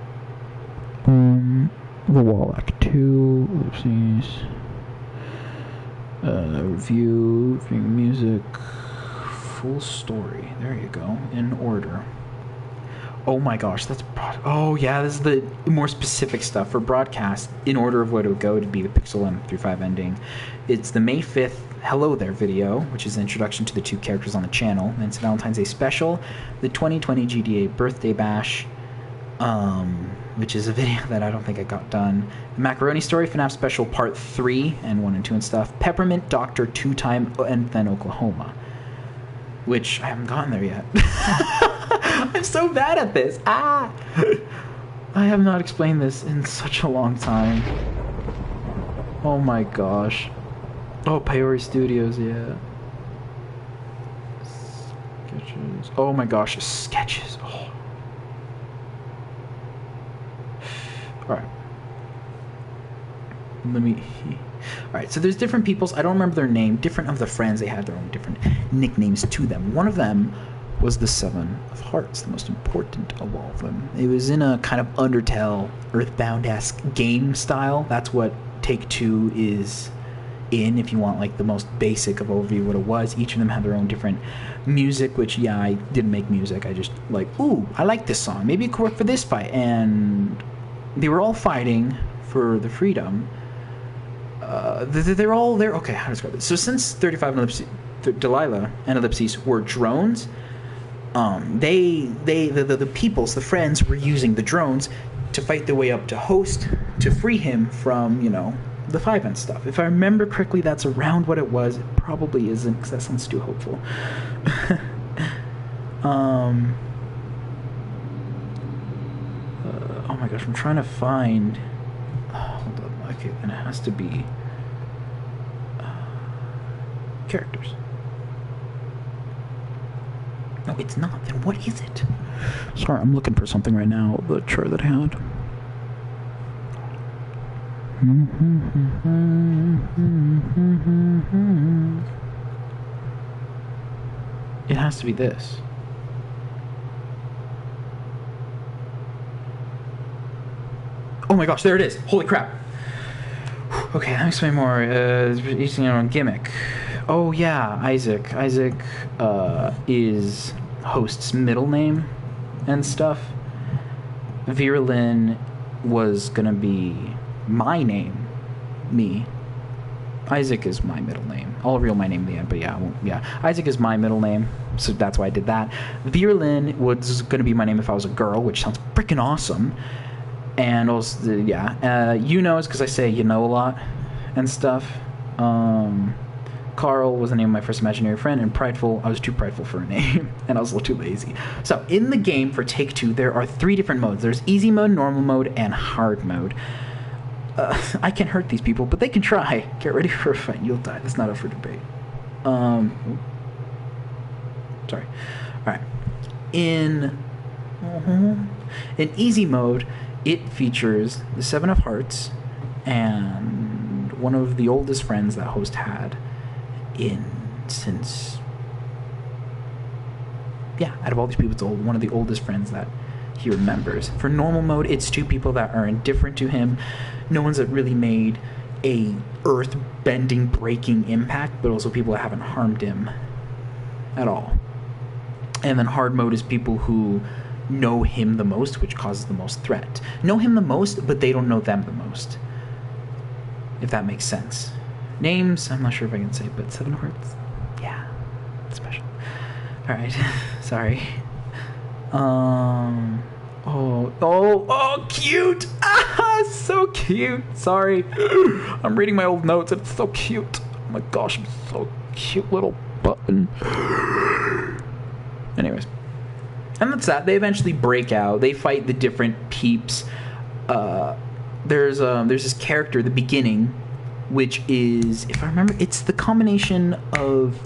The Wall Act 2. Oopsies. Review, music, full story. There you go. In order. Oh my gosh, that's... Oh yeah, this is the more specific stuff. For broadcast, in order of what it would go to be the Pixel M35 ending. It's the May 5th Hello There video, which is an introduction to the 2 characters on the channel. And it's a Valentine's Day special. The 2020 GDA Birthday Bash, which is a video that I don't think I got done. The Macaroni Story, FNAF Special Part 3, and 1 and 2 and stuff. Peppermint Doctor 2-Time, and then Oklahoma. Which I haven't gotten there yet. I'm so bad at this. I have not explained this in such a long time. Oh my gosh. Oh, Peori Studios, yeah. Sketches. Oh my gosh, sketches. Oh. Alright. Alright, so there's different peoples. I don't remember their name. Different of the friends, they had their own different nicknames to them. One of them was the Seven of Hearts, the most important of all of them. It was in a kind of Undertale, Earthbound-esque game style. That's what Take-Two is in, if you want like the most basic of overview of what it was. Each of them had their own different music, which, yeah, I didn't make music. I just like, ooh, I like this song. Maybe it could work for this fight. And they were all fighting for the freedom. They're all there. Okay, how to describe it? So since 35 and Delilah and Ellipses were drones, the peoples, the friends, were using the drones to fight their way up to Host to free him from, you know, the 5 and stuff. If I remember correctly, that's around what it was. It probably isn't, because that sounds too hopeful. Oh my gosh, I'm trying to find... hold up. Okay, then it has to be... characters. No, it's not. Then what is it? Sorry, I'm looking for something right now. The chart that I had. It has to be this. Oh my gosh, there it is. Holy crap. Okay, let me explain more. Each on gimmick. Oh yeah, Isaac. Isaac is Host's middle name and stuff. Virulin was gonna be my name. Me. Isaac is my middle name. I'll reveal my name in the end, but yeah. Isaac is my middle name, so that's why I did that. Virulin was gonna be my name if I was a girl, which sounds freaking awesome. And also, you know, it's because I say you know a lot and stuff. Carl was the name of my first imaginary friend, and Prideful, I was too prideful for a name, and I was a little too lazy. So, in the game for Take-Two, there are 3 different modes. There's easy mode, normal mode, and hard mode. I can't hurt these people, but they can try. Get ready for a fight. You'll die. That's not up for debate. Sorry. Alright. In easy mode, it features the 7 of Hearts and one of the oldest friends that Host had since out of all these people, it's one of the oldest friends that he remembers. For normal mode, it's 2 people that are indifferent to him. No one's that really made a earth-bending, breaking impact, but also people that haven't harmed him at all. And then hard mode is people who know him the most, which causes the most threat. Know him the most, but they don't know them the most. If that makes sense. Names, I'm not sure if I can say, but 7 Hearts, yeah, it's special. Alright, sorry. Oh, cute! Ah, so cute! Sorry. I'm reading my old notes and it's so cute. Oh my gosh, I'm so cute little button. Anyways. And that's that. They eventually break out. They fight the different peeps. There's this character at the beginning, which is, if I remember, it's the combination of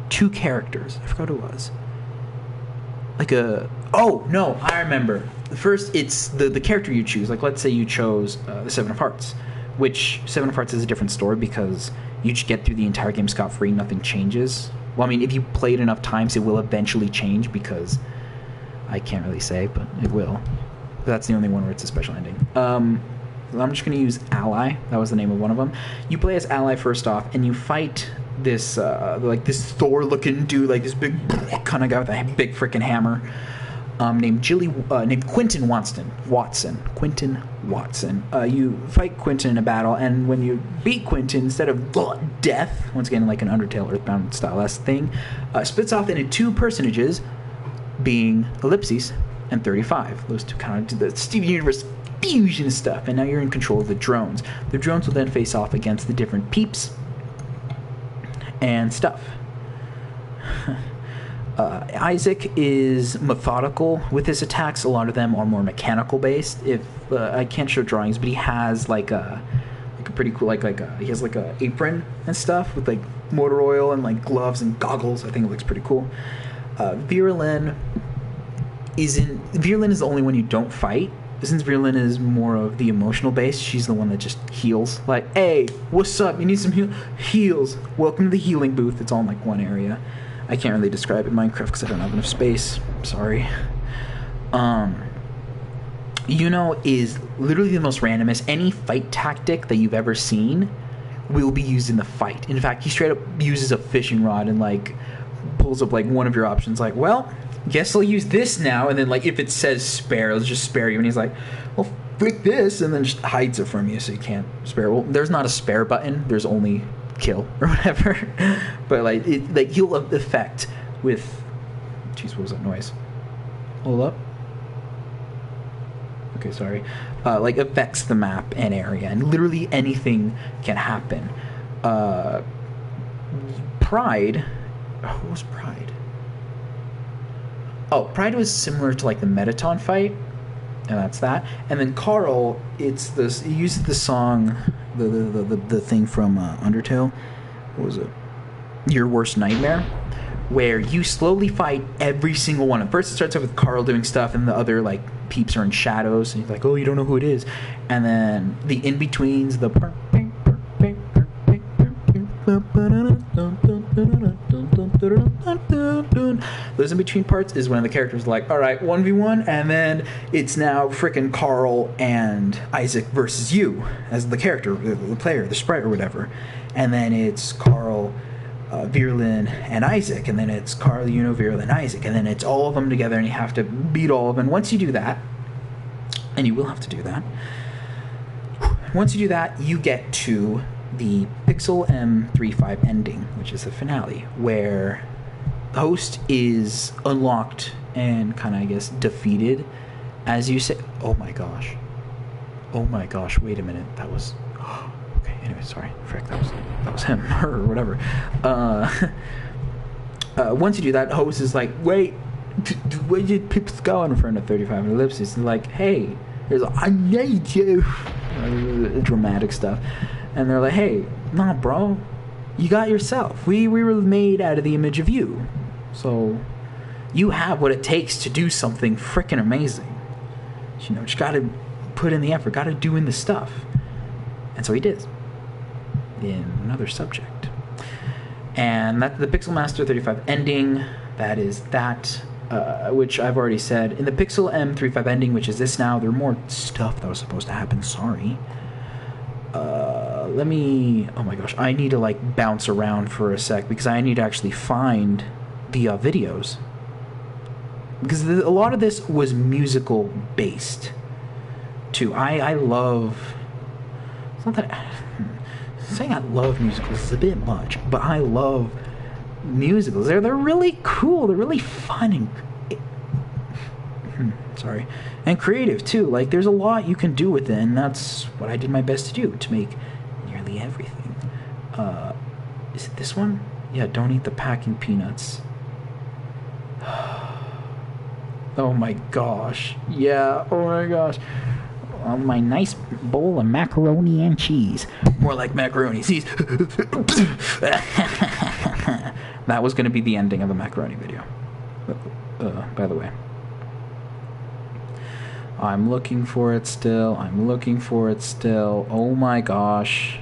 two characters. I forgot who it was. Oh, no, I remember. First, it's the character you choose. Like, let's say you chose the Seven of Hearts, which Seven of Hearts is a different story because you just get through the entire game scot-free, nothing changes. Well, I mean, if you play it enough times, it will eventually change because I can't really say, but it will. That's the only one where it's a special ending. I'm just going to use Ally. That was the name of one of them. You play as Ally first off, and you fight this this Thor-looking dude, like this big kind of guy with a big freaking hammer, named Quentin Watson. Quentin Watson. You fight Quentin in a battle, and when you beat Quentin, instead of death, once again like an Undertale Earthbound style-esque thing, splits off into two personages, being Ellipses and 35. Those two kind of do the Steven Universe fusion stuff, and now you're in control of the drones. The drones will then face off against the different peeps and stuff. Isaac is methodical with his attacks. A lot of them are more mechanical based. If I can't show drawings, but he has like a pretty cool he has like a apron and stuff with like motor oil and like gloves and goggles. I think it looks pretty cool. Virulin is the only one you don't fight. Since Virulin is more of the emotional base, she's the one that just heals. Like, hey, what's up? You need some heals. Welcome to the healing booth. It's all in like one area. I can't really describe it in Minecraft because I don't have enough space. Sorry. Is literally the most randomest. Any fight tactic that you've ever seen will be used in the fight. In fact, he straight up uses a fishing rod and like pulls up like one of your options. Like, well, guess I'll use this now. And then like if it says spare, let's just spare you. And he's like, well, flick this, and then just hides it from you so you can't spare. Well, there's not a spare button. There's only kill or whatever. But like he'll affect with. Jeez, what was that noise? Hold up. Okay, sorry. Affects the map and area, and literally anything can happen. Pride. What was Pride? Oh, Pride was similar to like the Mettaton fight, and that's that. And then Carl, it's this. He uses the song, the thing from Undertale. What was it? Your Worst Nightmare, where you slowly fight every single one. At first, it starts off with Carl doing stuff, and the other like peeps are in shadows, and you're like, oh, you don't know who it is. And then the in betweens, the those in between parts is when the character's like, all right, 1v1, and then it's now frickin' Carl and Isaac versus you as the character, the player, the sprite or whatever. And then it's Carl, Virulin, and Isaac, and then it's Carl, Virulin, Isaac, and then it's all of them together, and you have to beat all of them. Once you do that, and you will have to do that, once you do that, you get to the Pixel M35 ending, which is the finale, where Host is unlocked and kind of, I guess, defeated, as you say. Oh my gosh, wait a minute, that was okay, anyway, sorry, frick, that was him, her, or whatever. Once you do that, Host is like, wait, where did Pips go, in front of 35 and Ellipsis, and like, hey, there's I need you, dramatic stuff. And they're like, hey, nah, bro, you got yourself. We were made out of the image of you. So you have what it takes to do something freaking amazing. Just got to put in the effort, got to do in the stuff. And so he did. In another subject. And that's the Pixel Master 35 ending. That is that, which I've already said. In the Pixel M35 ending, which is this now, there are more stuff that was supposed to happen. Sorry. Oh my gosh, I need to like bounce around for a sec because I need to actually find the videos, because a lot of this was musical based too. I love, it's not that saying I love musicals is a bit much, but I love musicals. They're really cool, they're really fun and creative too. Like, there's a lot you can do with it, and that's what I did my best to do, to make nearly everything. Is it this one? Yeah, don't eat the packing peanuts. Oh my gosh. Yeah, oh my gosh. My nice bowl of macaroni and cheese. More like macaroni cheese. That was going to be the ending of the macaroni video. By the way. I'm looking for it still. Oh my gosh.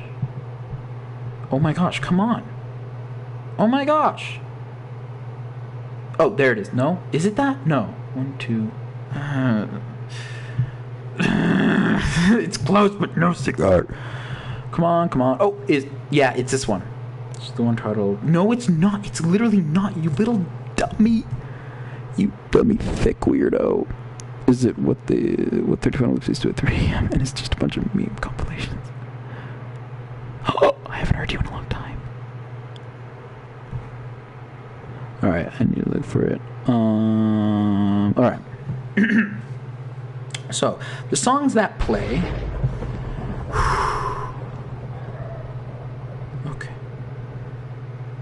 Oh my gosh, come on. Oh my gosh. Oh, there it is. No? Is it that? No. 1, 2. It's close, but no cigar. Come on. Oh, yeah, it's this one. It's the one titled... No, it's not. It's literally not. You little dummy. You dummy thick weirdo. Is it what 31 Ellipses do at 3 a.m. and it's just a bunch of meme compilations? Oh, I haven't heard you in a long time. Alright, I need to look for it. Alright. So, the songs that play... Okay.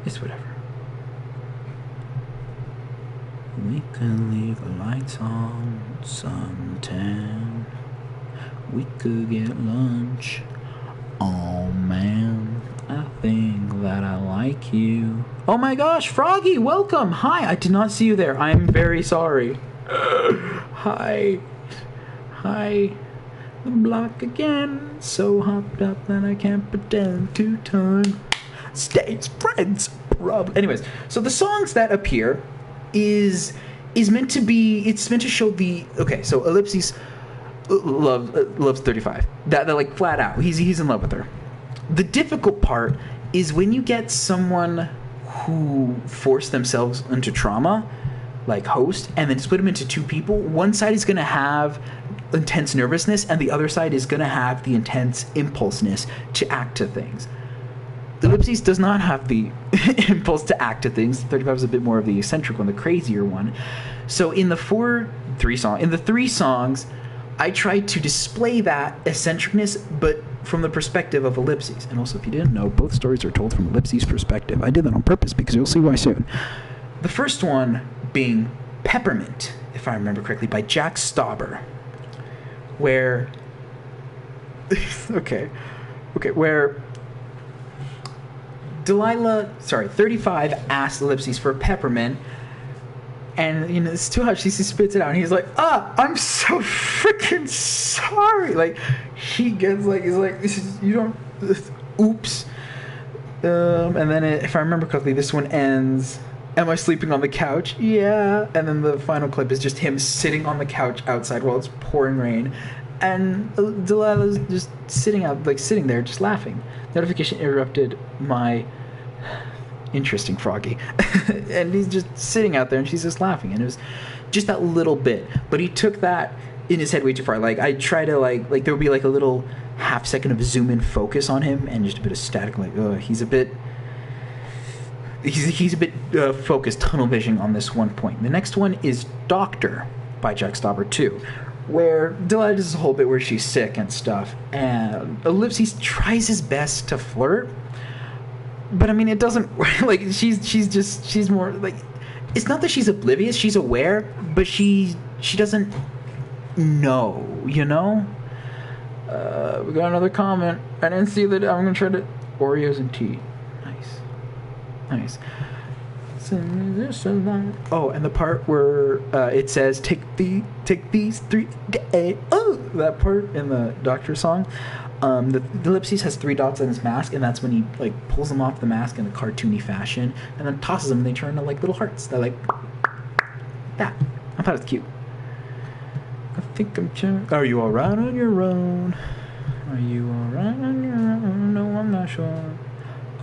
It's whatever. We could leave the lights on suntan. We could get lunch. Oh man, I think that I like you. Oh my gosh, Froggy, welcome! Hi, I did not see you there. I am very sorry. Hi. The block again. So hopped up that I can't pretend to turn. Stays friends, rub. Anyways, so the songs that appear is meant to be, it's meant to show the, okay, so Ellipses loves 35. That like flat out, he's in love with her. The difficult part is when you get someone who forced themselves into trauma, like Host, and then split them into two people. One side is going to have intense nervousness, and the other side is going to have the intense impulseness to act to things. The Ellipses does not have the impulse to act to things. 35 is a bit more of the eccentric one, the crazier one. So in the three songs, I tried to display that eccentricness, but from the perspective of Ellipses. And also, if you didn't know, both stories are told from Ellipses' perspective. I did that on purpose because you'll see why soon. The first one being Peppermint, if I remember correctly, by Jack Stauber, where... okay, where... 35 asked Ellipses for Peppermint, and it's too hot. She spits it out, and he's like, I'm so freaking sorry. Like, he gets like, he's like, oops. And then if I remember correctly, this one ends, am I sleeping on the couch? Yeah. And then the final clip is just him sitting on the couch outside while it's pouring rain, and Delilah's just sitting there, just laughing. Notification interrupted my interesting Froggy. And he's just sitting out there, and she's just laughing. And it was just that little bit. But he took that in his head way too far. Like, I try to, like there would be, like, a little half second of zoom-in focus on him, and just a bit of static, like, he's a bit focused, tunnel vision on this one point. The next one is Doctor by Jack Stauber 2. Where Delilah does a whole bit where she's sick and stuff, and Ellipses tries his best to flirt, but I mean, it doesn't, like, she's more, like, it's not that she's oblivious, she's aware, but she doesn't know, you know? We got another comment. I didn't see that. I'm gonna try to, Oreos and tea. Nice. Oh, and the part where it says take these 3 days. Oh, that part in the Doctor song. The Ellipses has 3 dots on his mask, and that's when he like pulls them off the mask in a cartoony fashion, and then tosses them, and they turn into like little hearts. They're like that. I thought it was cute. I think I'm. Are you alright on your own? Are you alright on your own? No, I'm not sure.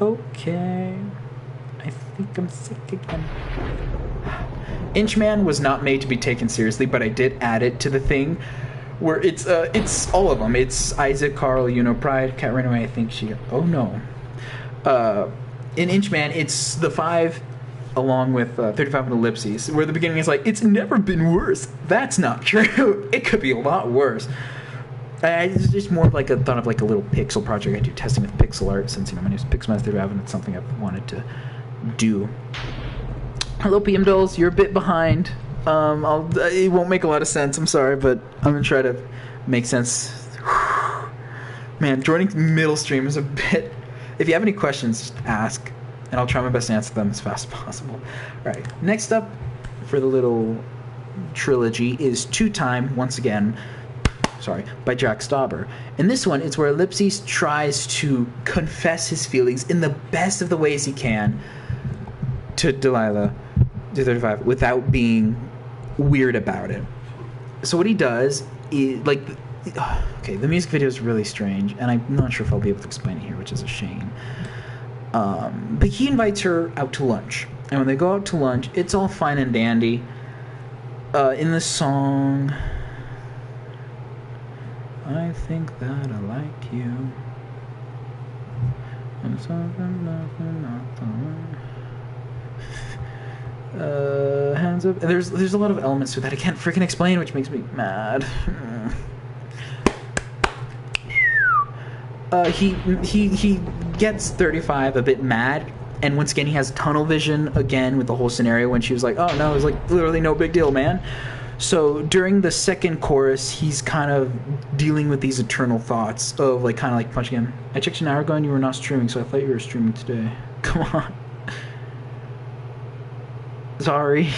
Okay. I think I'm sick again. Inchman was not made to be taken seriously, but I did add it to the thing where it's all of them. It's Isaac, Carl, Pride, Cat ran away. I think she. Oh no. In Inchman, it's the 5 along with 35 and Ellipses, where the beginning is like, it's never been worse. That's not true. It could be a lot worse. It's just more of like a thought of like a little pixel project. I do testing with pixel art since, you know, my name is Pixelmaster, and it's something I've wanted to do. Hello, PM Dolls. You're a bit behind. It won't make a lot of sense. I'm sorry, but I'm gonna try to make sense. Man, joining middle stream is a bit. If you have any questions, just ask, and I'll try my best to answer them as fast as possible. All right. Next up for the little trilogy is Two Time once again. Sorry, by Jack Stauber. In this one, it's where Ellipses tries to confess his feelings in the best of the ways he can to Delilah, to 35, without being weird about it. So what he does is, like, okay, the music video is really strange, and I'm not sure if I'll be able to explain it here, which is a shame. But he invites her out to lunch, and when they go out to lunch, it's all fine and dandy. In the song, I think that I like you. And something nothing not the way. Hands up. And there's a lot of elements to that I can't freaking explain, which makes me mad. He gets 35 a bit mad, and once again he has tunnel vision again with the whole scenario when she was like, oh no, it was like literally no big deal, man. So during the second chorus, he's kind of dealing with these eternal thoughts of like kind of like punching him. I checked an hour ago and you were not streaming, so I thought you were streaming today. Come on. Sorry.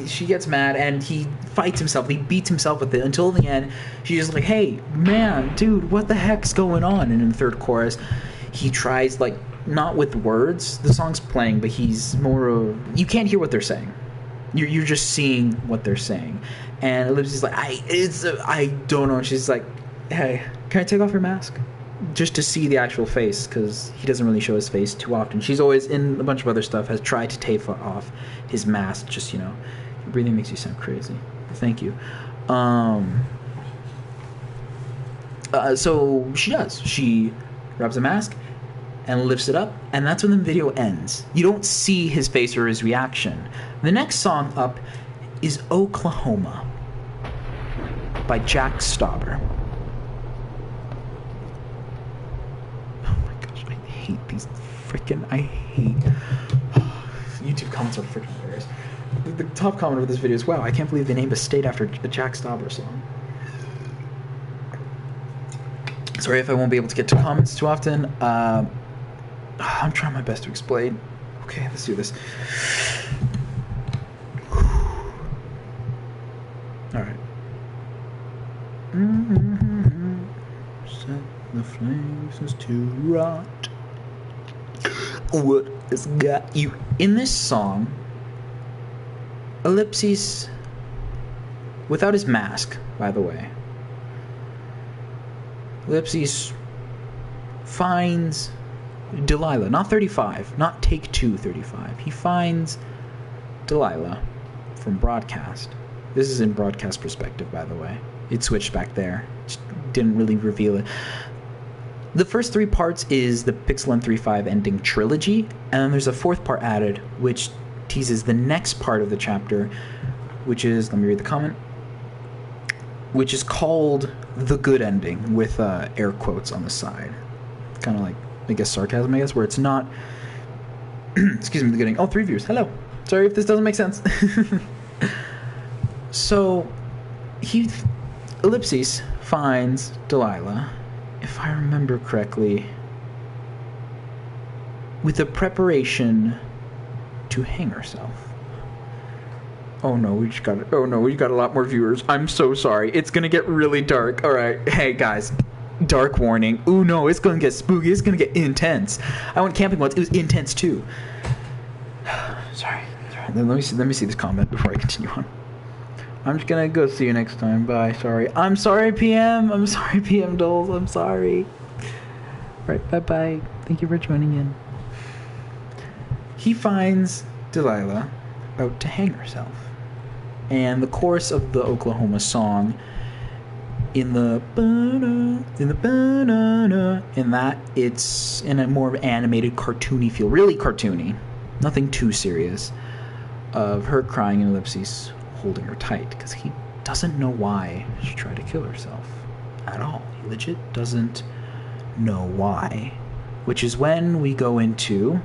She gets mad and he fights himself. He beats himself with it until the end. She's just like, hey, man, dude, what the heck's going on? And in the third chorus, he tries, like, not with words. The song's playing, but he's more of... You can't hear what they're saying. You're just seeing what they're saying. And Ellipses is like, I don't know. She's like, hey, can I take off your mask? Just to see the actual face, because he doesn't really show his face too often. She's always, in a bunch of other stuff, has tried to take off his mask. Just, you know, your breathing makes you sound crazy. Thank you. So she does. She grabs a mask and lifts it up, and that's when the video ends. You don't see his face or his reaction. The next song up is Oklahoma by Jack Stauber. Oh my gosh, I hate these freaking... YouTube comments are freaking hilarious. The top comment of this video is, wow, I can't believe they named a state after a Jack Stauber song. Sorry if I won't be able to get to comments too often. I'm trying my best to explain. Okay, let's do this. Alright. Set the flames to rot. What has got you? In this song, Ellipses, without his mask, by the way, Ellipses finds Delilah, not 35, not take two 35. He finds Delilah from broadcast. This is in broadcast perspective, by the way. It switched back there. Just didn't really reveal it. The first three parts is the Pixel M35 ending trilogy, and then there's a fourth part added, which teases the next part of the chapter, which is, let me read the comment, which is called The Good Ending, with air quotes on the side. Kind of like, I guess, sarcasm, where it's not... Excuse me, The Good Ending. Oh, 3 viewers. Hello. Sorry if this doesn't make sense. So, Ellipses finds Delilah, if I remember correctly, with a preparation to hang herself. Oh no, we got a lot more viewers. I'm so sorry. It's gonna get really dark. Alright, hey guys, dark warning. Ooh no, it's gonna get spooky. It's gonna get intense. I went camping once. It was intense too. Sorry. Let me see this comment before I continue on. I'm just gonna go see you next time. Bye. Sorry. I'm sorry, PM. I'm sorry, PM Dolls. I'm sorry. Right. Bye-bye. Thank you for joining in. He finds Delilah out to hang herself. And the chorus of the Oklahoma song, in that it's in a more animated, cartoony feel. Really cartoony. Nothing too serious. Of her crying and Ellipses holding her tight, because he doesn't know why she tried to kill herself at all. He legit doesn't know why. Which is when we go into...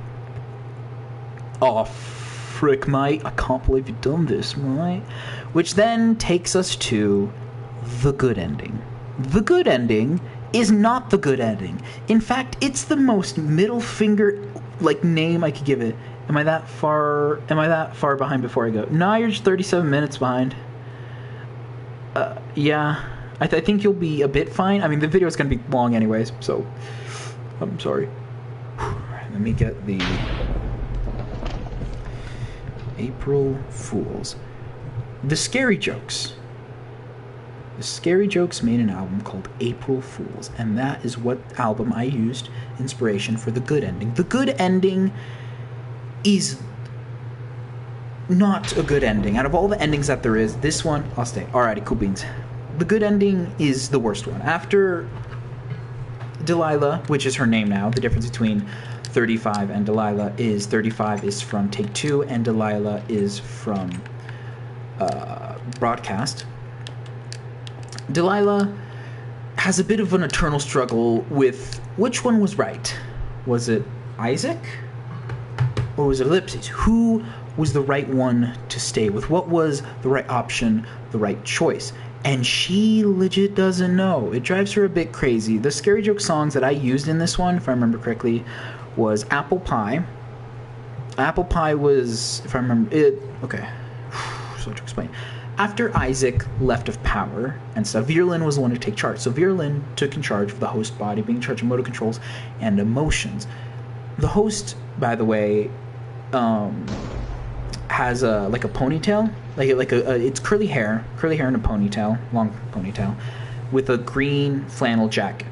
Oh, frick, mate. I can't believe you've done this, mate. Which then takes us to the good ending. The good ending is not the good ending. In fact, it's the most middle finger name I could give it. Am I that far behind before I go? No, you're just 37 minutes behind. Yeah. I think you'll be a bit fine. I mean, the video is going to be long anyways, so I'm sorry. Let me get the April Fools. The Scary Jokes. The Scary Jokes made an album called April Fools, and that is what album I used inspiration for the good ending. The good ending is not a good ending. Out of all the endings that there is, this one, I'll stay. Alrighty, cool beans. The good ending is the worst one. After Delilah, which is her name now, the difference between 35 and Delilah is 35 is from Take Two and Delilah is from Broadcast. Delilah has a bit of an eternal struggle with which one was right. Was it Isaac? Or was it Ellipses? Who was the right one to stay with? What was the right option, the right choice? And she legit doesn't know. It drives her a bit crazy. The Scary Joke songs that I used in this one, if I remember correctly, was Apple Pie. Apple Pie was, if I remember it, okay, so to explain. After Isaac left of power and stuff, Veerlyn was the one to take charge. So Veerlyn took in charge of the host body, being in charge of motor controls and emotions. The host, by the way, has a ponytail, it's curly hair in a ponytail, long ponytail, with a green flannel jacket.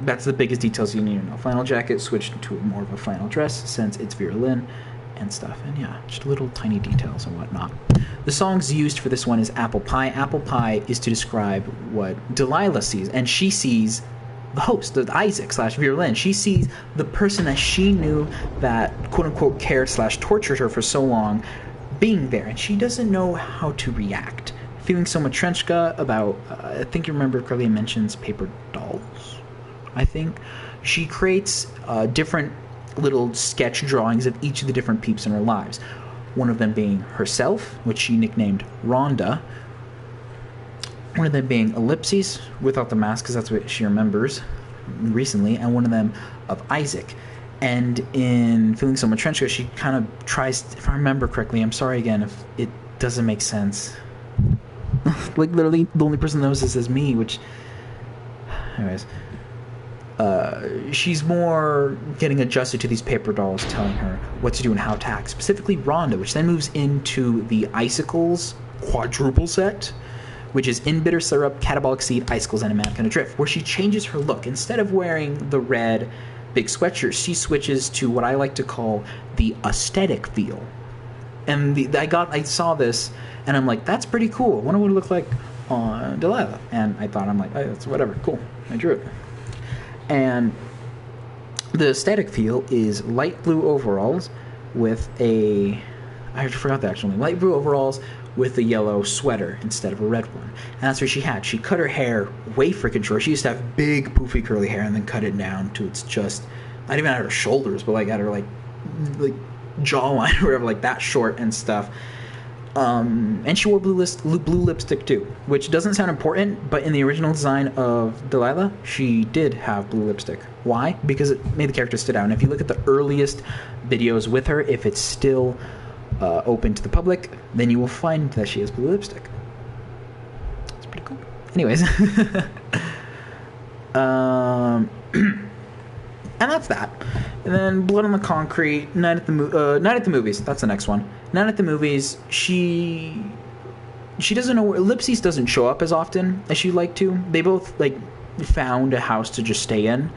That's the biggest details you need to know. Flannel jacket switched into more of a flannel dress since it's Veerlyn and stuff. And yeah, just little tiny details and whatnot. The songs used for this one is Apple Pie. Apple Pie is to describe what Delilah sees, and she sees the host, the Isaac / Veerlyn. She sees the person that she knew that quote-unquote cared / tortured her for so long being there, and she doesn't know how to react. Feeling so Matryoshka about, I think you remember Corellia mentions paper dolls, I think. She creates different little sketch drawings of each of the different peeps in her lives. One of them being herself, which she nicknamed Rhonda. One of them being Ellipses, without the mask, because that's what she remembers recently, and one of them of Isaac. And in Feeling So Matryoshka, she kind of tries, if I remember correctly, I'm sorry again if it doesn't make sense. Literally, the only person that knows this is me, which... Anyways. She's more getting adjusted to these paper dolls telling her what to do and how to act. Specifically Rhonda, which then moves into the Icicles quadruple set, which is In Bitter Syrup, Catabolic Seed, Icicles, and a Mannequin Adrift, where she changes her look. Instead of wearing the red big sweatshirt, she switches to what I like to call the aesthetic feel. And I saw this, and I'm like, that's pretty cool. I wonder what it looked like on Delilah. And I thought, I'm like, hey, that's whatever, cool. I drew it. And the aesthetic feel is light blue overalls with I forgot the actual name. Light blue overalls with a yellow sweater instead of a red one. And that's what she had. She cut her hair way freaking short. She used to have big, poofy, curly hair and then cut it down to its just, not even at her shoulders, but at her jawline or whatever, that short and stuff. And she wore blue lipstick too, which doesn't sound important, but in the original design of Delilah, she did have blue lipstick. Why? Because it made the character stand out. And if you look at the earliest videos with her, if it's still open to the public, then you will find that she has blue lipstick. It's pretty cool. Anyways. And that's that. And then Blood on the Concrete, Night at the Movies. That's the next one. Night at the Movies, she doesn't know where... Ellipses doesn't show up as often as she'd like to. They both, found a house to just stay in.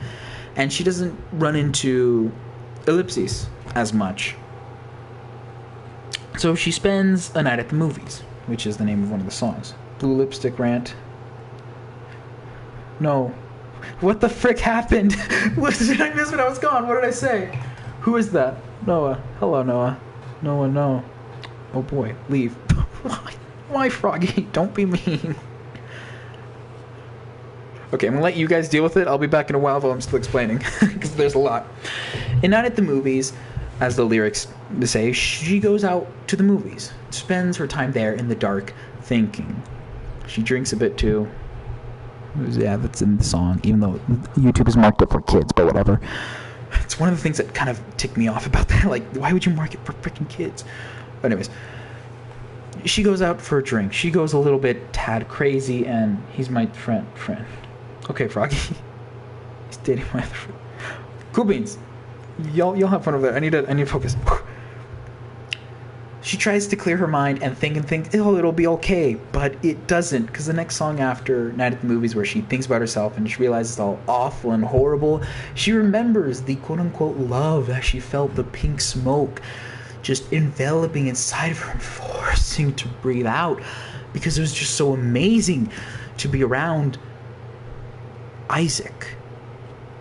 And she doesn't run into Ellipses as much. So she spends a night at the movies, which is the name of one of the songs. Blue Lipstick Rant. No. What the frick happened? Did I miss when I was gone? What did I say? Who is that? Noah. Hello, Noah. Noah, no. Oh boy, leave. Why, Froggy? Don't be mean. Okay, I'm gonna let you guys deal with it. I'll be back in a while while I'm still explaining, because there's a lot. In Night at the Movies, as the lyrics say, she goes out to the movies, spends her time there in the dark, thinking. She drinks a bit too. Yeah, that's in the song, even though YouTube has marked it for kids, but whatever. It's one of the things that kind of ticked me off about that. Like, why would you mark it for freaking kids? But anyways, she goes out for a drink. She goes a little bit tad crazy, and he's my friend. Okay, Froggy. He's dating my other friend. Cool beans. Y'all have fun over there. I need to focus. She tries to clear her mind and think, oh, it'll be okay, but it doesn't, because the next song after Night at the Movies, where she thinks about herself and she realizes it's all awful and horrible, she remembers the quote-unquote love that she felt, the pink smoke just enveloping inside of her and forcing to breathe out, because it was just so amazing to be around Isaac.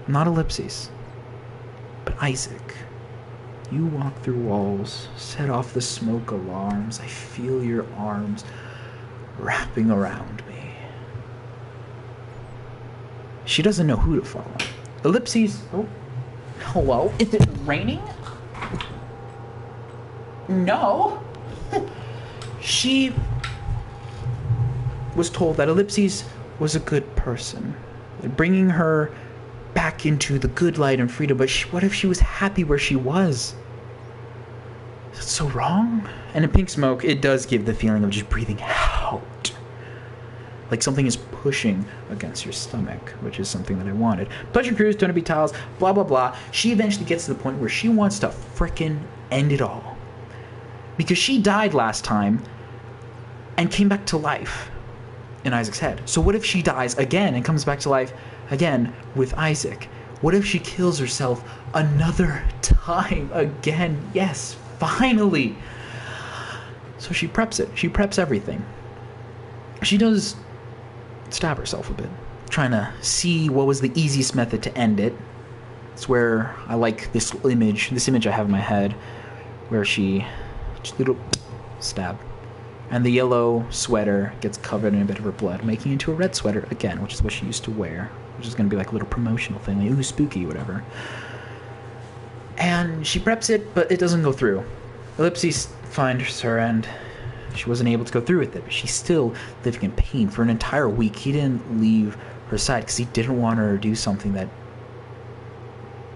Not Ellipses, but Isaac. You walk through walls, set off the smoke alarms. I feel your arms wrapping around me. She doesn't know who to follow. Ellipses. Oh, hello? Is it raining? No. She was told that Ellipses was a good person, bringing her back into the good light and freedom. But what if she was happy where she was? Is it so wrong? And in Pink Smoke, it does give the feeling of just breathing out, like something is pushing against your stomach, which is something that I wanted. Pleasure Cruise, Don't Be Tiles, blah blah blah. She eventually gets to the point where she wants to frickin' end it all, because she died last time and came back to life in Isaac's head. So what if she dies again and comes back to life again with Isaac? What if she kills herself another time again? Yes, finally. So she preps it. She preps everything. She does stab herself a bit, trying to see what was the easiest method to end it. It's where I like this image I have in my head, where she just little stab, and the yellow sweater gets covered in a bit of her blood, making it into a red sweater again, which is what she used to wear, which is going to be like a little promotional thing, like, ooh, spooky, whatever. And she preps it, but it doesn't go through. Ellipses finds her, and she wasn't able to go through with it, but she's still living in pain. For an entire week, he didn't leave her side because he didn't want her to do something that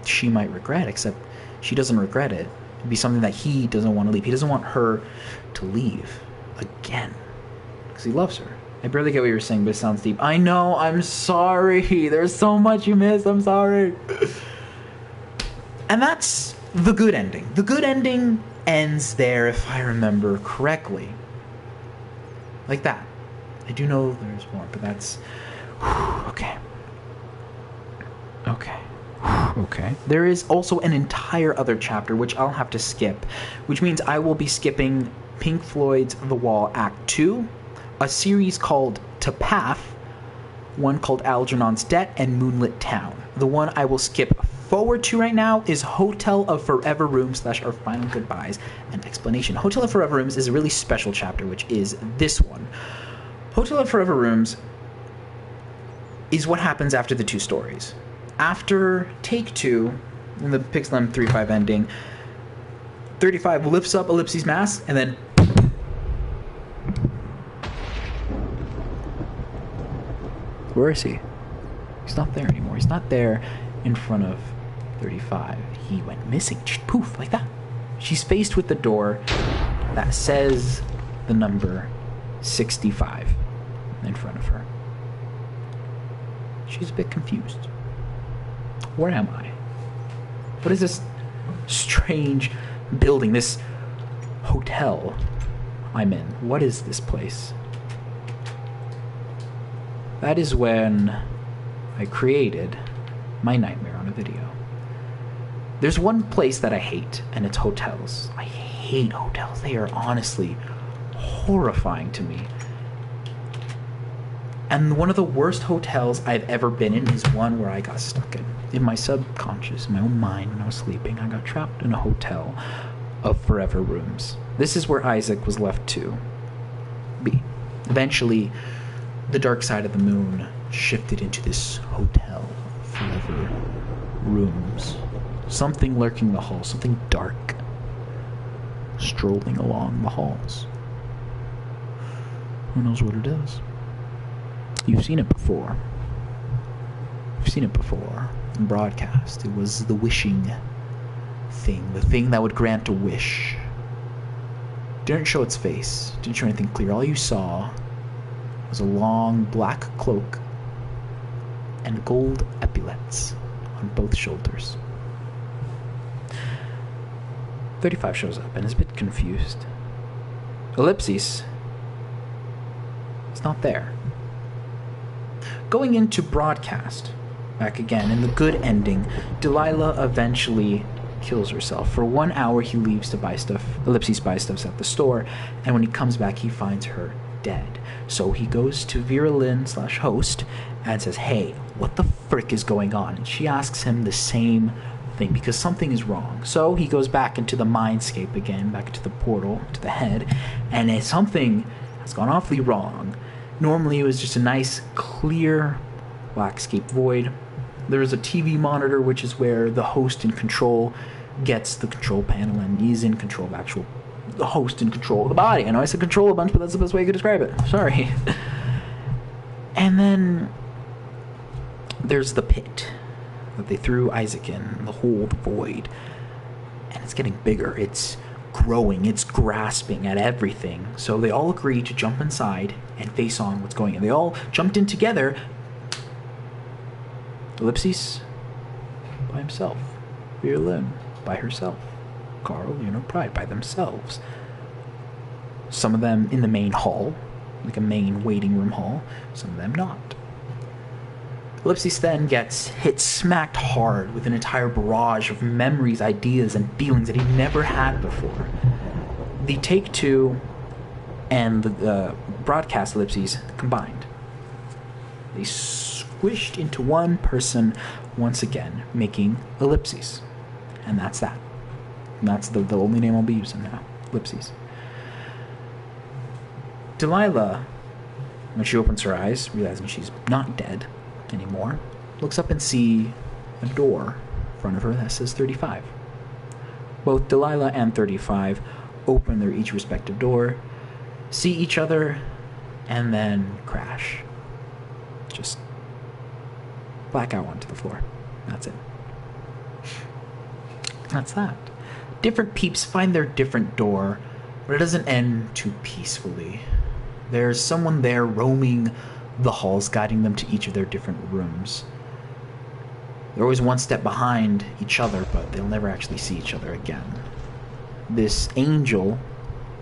she might regret, except she doesn't regret it. It'd be something that he doesn't want to leave. He doesn't want her to leave again because he loves her. I barely get what you were saying, but it sounds deep. I know, I'm sorry. There's so much you missed. I'm sorry. And that's the good ending. The good ending ends there, if I remember correctly. Like that. I do know there's more, but that's... Okay. Okay. Okay. There is also an entire other chapter, which I'll have to skip, which means I will be skipping Pink Floyd's The Wall Act 2, a series called To Path, one called Algernon's Debt, and Moonlit Town. The one I will skip forward to right now is Hotel of Forever Rooms / Our Final Goodbyes and Explanation. Hotel of Forever Rooms is a really special chapter, which is this one. Hotel of Forever Rooms is what happens after the two stories. After take 2, in the Pixel M35 ending, 35 lifts up Ellipses' mask, and then where is he? He's not there anymore. He's not there in front of 35. He went missing. Just poof, like that. She's faced with the door that says the number 65 in front of her. She's a bit confused. Where am I? What is this strange building, this hotel I'm in? What is this place? That is when I created my nightmare on a video. There's one place that I hate, and it's hotels. I hate hotels. They are honestly horrifying to me. And one of the worst hotels I've ever been in is one where I got stuck in my subconscious, in my own mind when I was sleeping. I got trapped in a hotel of forever rooms. This is where Isaac was left to. be. Eventually, the dark side of the moon shifted into this hotel full of rooms. Something lurking the halls, something dark, strolling along the halls. Who knows what it is? You've seen it before. You've seen it before in broadcast. It was the wishing thing, the thing that would grant a wish. Didn't show its face, didn't show anything clear. All you saw was a long black cloak and gold epaulets on both shoulders. 35 shows up and is a bit confused. Ellipses is not there. Going into broadcast, back again, in the good ending, Delilah eventually kills herself. For 1 hour he leaves to buy stuff, Ellipses buys stuff at the store, and when he comes back he finds her dead. So he goes to Vera Lynn / host and says, hey, what the frick is going on? And she asks him the same thing, because something is wrong. So he goes back into the mindscape again, back into the portal, to the head, and something has gone awfully wrong. Normally it was just a nice, clear, blackscape void. There's a TV monitor, which is where the host in control gets the control panel and is in control of the host in control of the body. I know I said control a bunch, but that's the best way I could describe it. Sorry. And then there's the pit that they threw Isaac in, the hole, the void. And it's getting bigger. It's growing. It's grasping at everything. So they all agree to jump inside and face on what's going on. They all jumped in together. Ellipses by himself. Vera Lynn by herself. Carl, Pride by themselves. Some of them in the main hall, like a main waiting room hall. Some of them not. Ellipses then gets hit smacked hard with an entire barrage of memories, ideas, and feelings that he never had before. The take two and the broadcast Ellipses combined. They squished into one person once again, making Ellipses. And that's that. And that's the only name I'll be using now. Ellipses. Delilah, when she opens her eyes, realizing she's not dead anymore, looks up and see a door in front of her that says 35. Both Delilah and 35 open their each respective door, see each other, and then crash. Just black out onto the floor. That's it. That's that. Different peeps find their different door, but it doesn't end too peacefully. There's someone there roaming the halls, guiding them to each of their different rooms. They're always one step behind each other, but they'll never actually see each other again. This angel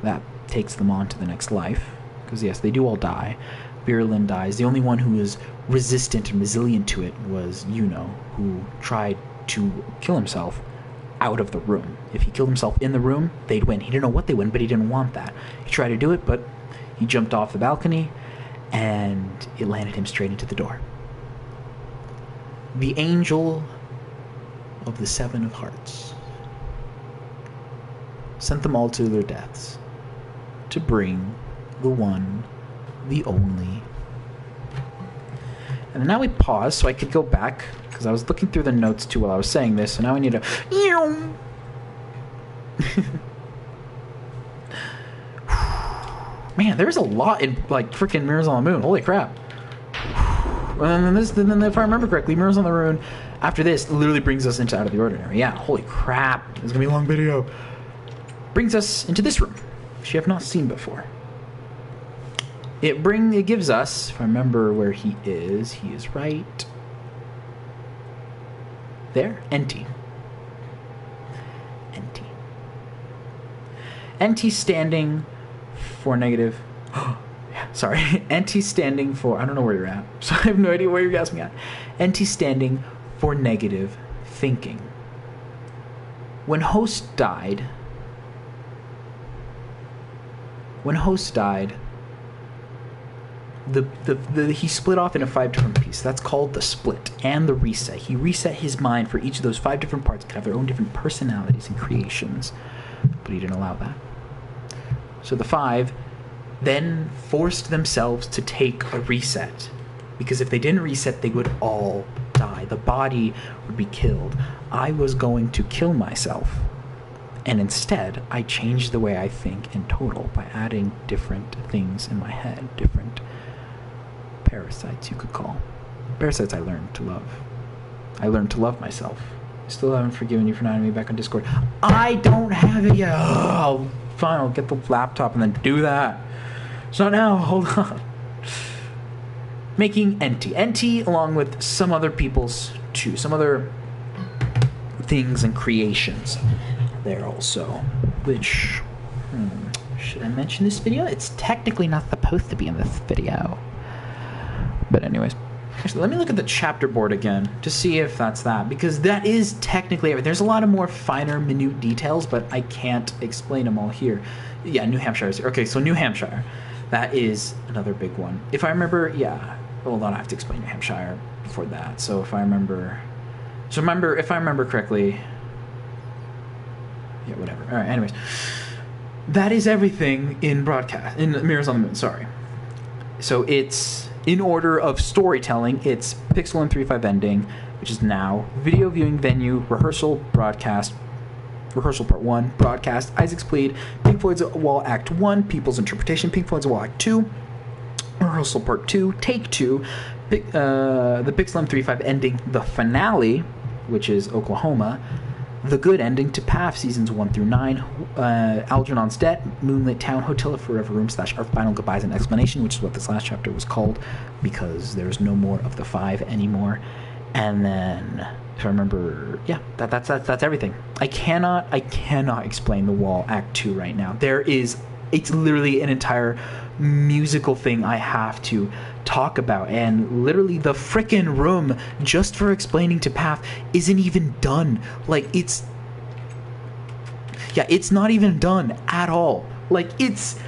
that takes them on to the next life, because yes, they do all die. Vera Lynn dies. The only one who was resistant and resilient to it was Yuno, who tried to kill himself out of the room. If he killed himself in the room, they'd win. He didn't know what they win, but he didn't want that. He tried to do it, but he jumped off the balcony, and it landed him straight into the door. The angel of the Seven of Hearts sent them all to their deaths to bring the one, the only. And now we pause so I could go back, because I was looking through the notes too while I was saying this, so now I need to... Man, there's a lot in, freaking Mirrors on the Moon. Holy crap. And then if I remember correctly, Mirrors on the Moon, after this, literally brings us into Out of the Ordinary. Yeah, holy crap. It's going to be a long video. Brings us into this room, which you have not seen before. It gives us, if I remember where he is right there, Enty. Enty standing for negative... Sorry. Enty standing for... I don't know where you're at, so I have no idea where you're guessing at. Enty standing for negative thinking. When Host died... he split off into 5 different pieces. That's called the split and the reset. He reset his mind for each of those 5 different parts to have their own different personalities and creations, but he didn't allow that. So the 5 then forced themselves to take a reset. Because if they didn't reset, they would all die. The body would be killed. I was going to kill myself. And instead, I changed the way I think in total by adding different things in my head, different parasites, you could call. Parasites I learned to love. I learned to love myself. I still haven't forgiven you for not having me back on Discord. I don't have it yet. Oh, fine, I'll get the laptop and then do that. It's not now. Hold on. Making NT along with some other people's too. Some other things and creations there also. Which, should I mention this video? It's technically not supposed to be in this video. But anyways. Actually, let me look at the chapter board again to see if that's that. Because that is technically everything. There's a lot of more finer, minute details, but I can't explain them all here. Yeah, New Hampshire is here. Okay, so New Hampshire. That is another big one. If I remember, yeah. Hold on, I have to explain New Hampshire before that. So if I remember... if I remember correctly... Yeah, whatever. Alright, anyways. That is everything in broadcast. In Mirrors on the Moon, sorry. So it's... in order of storytelling, it's Pixel and 3.5 ending, which is now, video viewing venue, rehearsal, broadcast, rehearsal part 1, broadcast, Isaac's Plead, Pink Floyd's Wall Act 1, People's Interpretation, Pink Floyd's Wall Act 2, rehearsal part 2, take 2, the Pixel and 3.5 ending, the finale, which is Oklahoma, the good ending to PAF seasons 1 through 9, Algernon's Debt, Moonlit Town, Hotel of Forever Room / Our Final Goodbyes and Explanation, which is what this last chapter was called, because there's no more of the 5 anymore. And then, if I remember, yeah, that's everything. I cannot explain The Wall Act 2 right now. It's literally an entire musical thing I have to talk about, and literally the frickin' room just for explaining to Path isn't even done. Like, it's not even done at all. Like, it's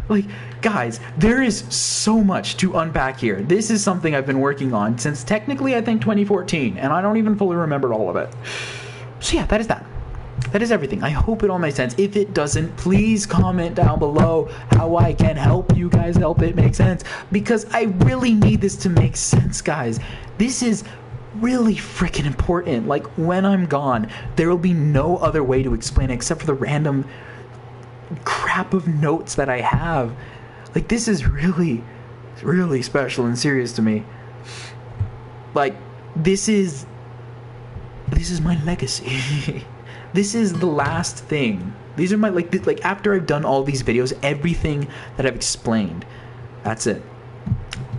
like, guys, there is so much to unpack here. This is something I've been working on since technically I think 2014, and I don't even fully remember all of it. So yeah, that is that. That is everything. I hope it all makes sense. If it doesn't, please comment down below how I can help you guys help it make sense. Because I really need this to make sense, guys. This is really freaking important. Like, when I'm gone, there will be no other way to explain it except for the random crap of notes that I have. Like, this is really, really special and serious to me. Like, this is my legacy. This is the last thing. These are my, like after I've done all these videos, everything that I've explained, that's it.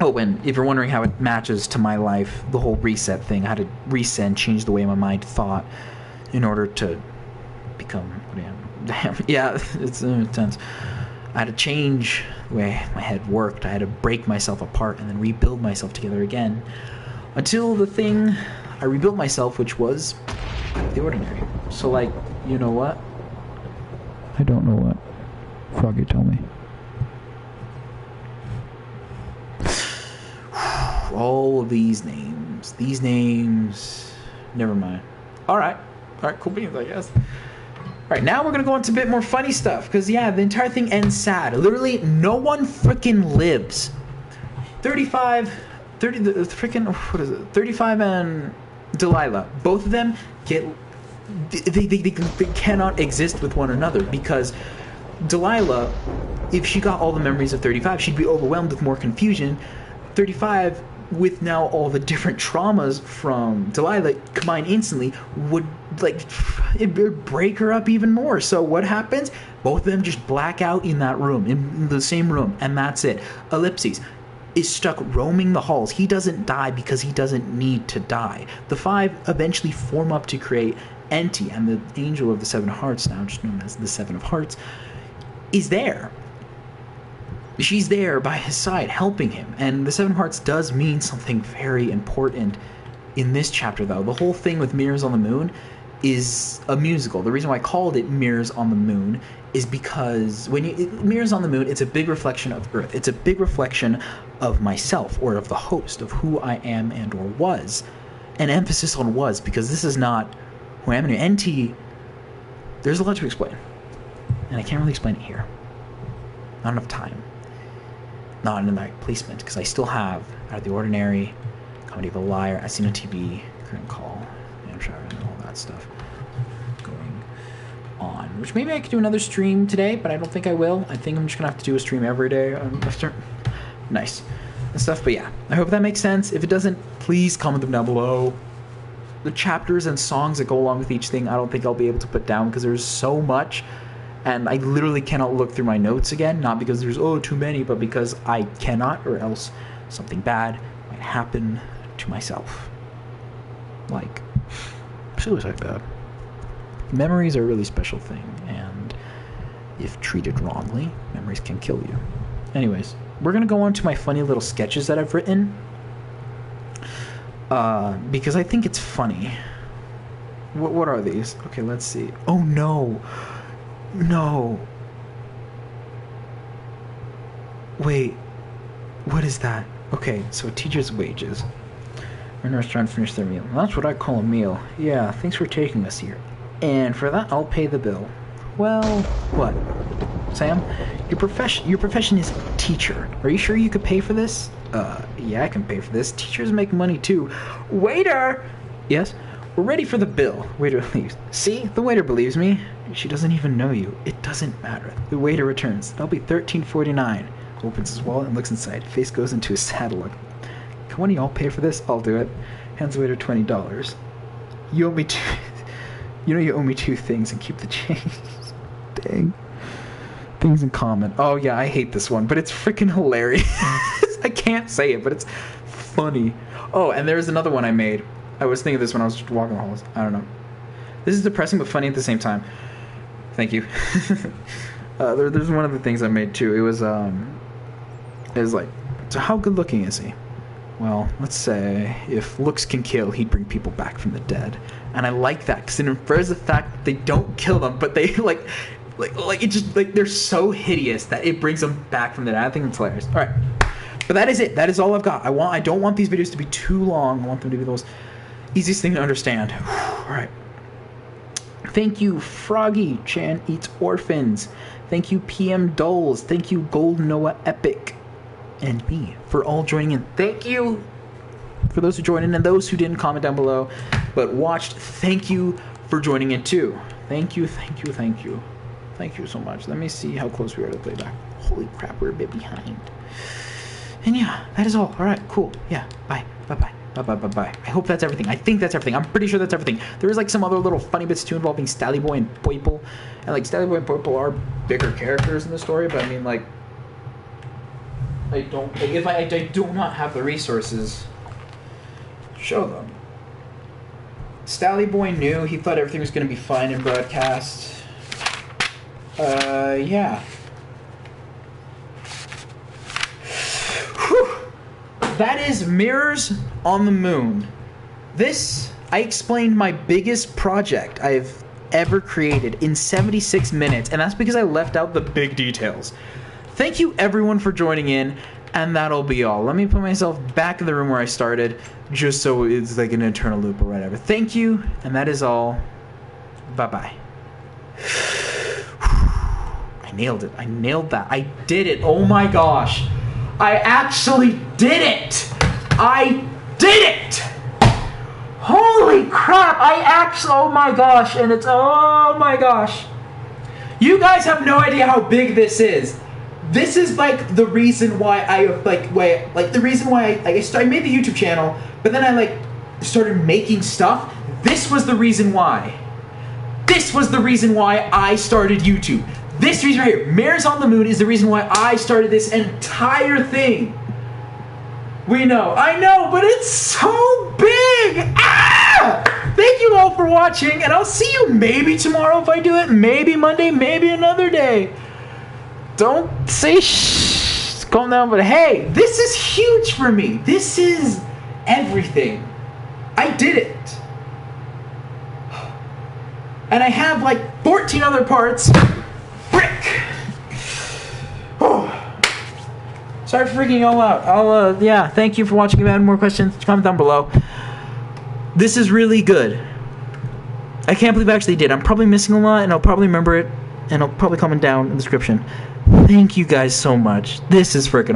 Oh, and if you're wondering how it matches to my life, the whole reset thing, I had to reset and change the way my mind thought in order to become what I am. Damn, yeah, it's intense. I had to change the way my head worked. I had to break myself apart and then rebuild myself together again. Until the thing I rebuilt myself, which was out of the ordinary. So, like, you know what? I don't know what. Froggy, tell me. All of these names. Never mind. Alright, cool beans, I guess. Alright, now we're gonna go into a bit more funny stuff. Because, yeah, the entire thing ends sad. Literally, no one freaking lives. 35 and Delilah, both of them get... They cannot exist with one another, because Delilah, if she got all the memories of 35, she'd be overwhelmed with more confusion. 35, with now all the different traumas from Delilah combined instantly, would, like, it would break her up even more. So what happens? Both of them just black out in that room, in the same room, and that's it. Ellipses is stuck roaming the halls. He doesn't die because he doesn't need to die. The 5 eventually form up to create Enti, and the Angel of the 7 Hearts, now just known as the 7 of Hearts, is there. She's there by his side, helping him. And the 7 of Hearts does mean something very important in this chapter, though. The whole thing with Mirrors on the Moon is a musical. The reason why I called it Mirrors on the Moon is because Mirrors on the Moon, it's a big reflection of Earth. It's a big reflection of myself, or of the host, of who I am and or was. An emphasis on was, because this is not who I am. NT, there's a lot to explain. And I can't really explain it here. Not enough time. not in the right placement, because I still have Out of the Ordinary, Comedy of a Liar, As Seen on TV, Current Call, Hampshire, and all that stuff going on. Which maybe I could do another stream today, but I don't think I will. I think I'm just gonna have to do a stream every day. Nice and stuff. But yeah, I hope that makes sense. If it doesn't, please comment them down below. The chapters and songs that go along with each thing, I don't think I'll be able to put down because there's so much. And I literally cannot look through my notes again, not because there's, too many, but because I cannot, or else something bad might happen to myself. Like, suicide bad. Memories are a really special thing, and if treated wrongly, memories can kill you. Anyways, we're going to go on to my funny little sketches that I've written, because I think it's funny. What are these? Okay, let's see. Oh, no. No. Wait. What is that? Okay, so a teacher's wages. We're in a restaurant, finish their meal. That's what I call a meal. Yeah, thanks for taking us here. And for that, I'll pay the bill. Well, what? Sam, your profession is teacher. Are you sure you could pay for this? Yeah, I can pay for this. Teachers make money too. Waiter! Yes? We're ready for the bill. Waiter leaves. See? The waiter believes me. She doesn't even know you. It doesn't matter. The waiter returns. That'll be $13.49. Opens his wallet and looks inside. Face goes into a sad look. Can one of y'all pay for this? I'll do it. Hands the waiter $20. You owe me two... You know you owe me two things and keep the change. Dang. Things in common. Oh yeah, I hate this one, but it's freaking hilarious. I can't say it, but it's funny. Oh, and there's another one I made. I was thinking of this when I was just walking the halls. I don't know. This is depressing but funny at the same time. Thank you. There's one of the things I made too. It was like, so how good looking is he? Well, let's say if looks can kill, he'd bring people back from the dead. And I like that because it infers the fact that they don't kill them, but they like it just like they're so hideous that it brings them back from the dead. I think it's hilarious. All right, but that is it. That is all I've got. I don't want these videos to be too long. I want them to be the most easiest thing to understand. All right. Thank you, Froggy Chan Eats Orphans. Thank you, PM Dolls. Thank you, Gold Noah Epic, and me for all joining in. Thank you for those who joined in and those who didn't comment down below but watched. Thank you for joining in too. Thank you, thank you, thank you. Thank you so much. Let me see how close we are to playback. Holy crap, we're a bit behind. And yeah, that is all. All right, cool. Yeah, bye. Bye-bye. Bye-bye. I hope that's everything. I think that's everything. I'm pretty sure that's everything. There is like some other little funny bits too involving Stally Boy and Poiple. And like Stally Boy and Poiple are bigger characters in the story, but I mean like I don't like, if I do not have the resources to show them. Stally Boy knew, he thought everything was gonna be fine in broadcast. Yeah. Whew. That is Mirrors on the Moon. This, I explained my biggest project I've ever created in 76 minutes, and that's because I left out the big details. Thank you everyone for joining in, and that'll be all. Let me put myself back in the room where I started, just so it's like an eternal loop or whatever. Thank you, and that is all. Bye-bye. I nailed it. I nailed that. I did it. Oh my gosh. I actually did it! I did it! Holy crap! Oh my gosh, and it's, oh my gosh. You guys have no idea how big this is. This is like the reason why I the reason why I made the YouTube channel, but then I started making stuff. This was the reason why. This was the reason why I started YouTube. This reason right here, Mirrors on the Moon, is the reason why I started this entire thing. We know, I know, but it's so big! Ah! Thank you all for watching, and I'll see you maybe tomorrow if I do it, maybe Monday, maybe another day. Don't say shh, calm down, but hey, this is huge for me. This is everything. I did it. And I have like 14 other parts. Frick! Oh. Sorry for freaking y'all out. Yeah, thank you for watching. If you have more questions, comment down below. This is really good. I can't believe I actually did. I'm probably missing a lot, and I'll probably remember it, and I'll probably comment down in the description. Thank you guys so much. This is freaking awesome.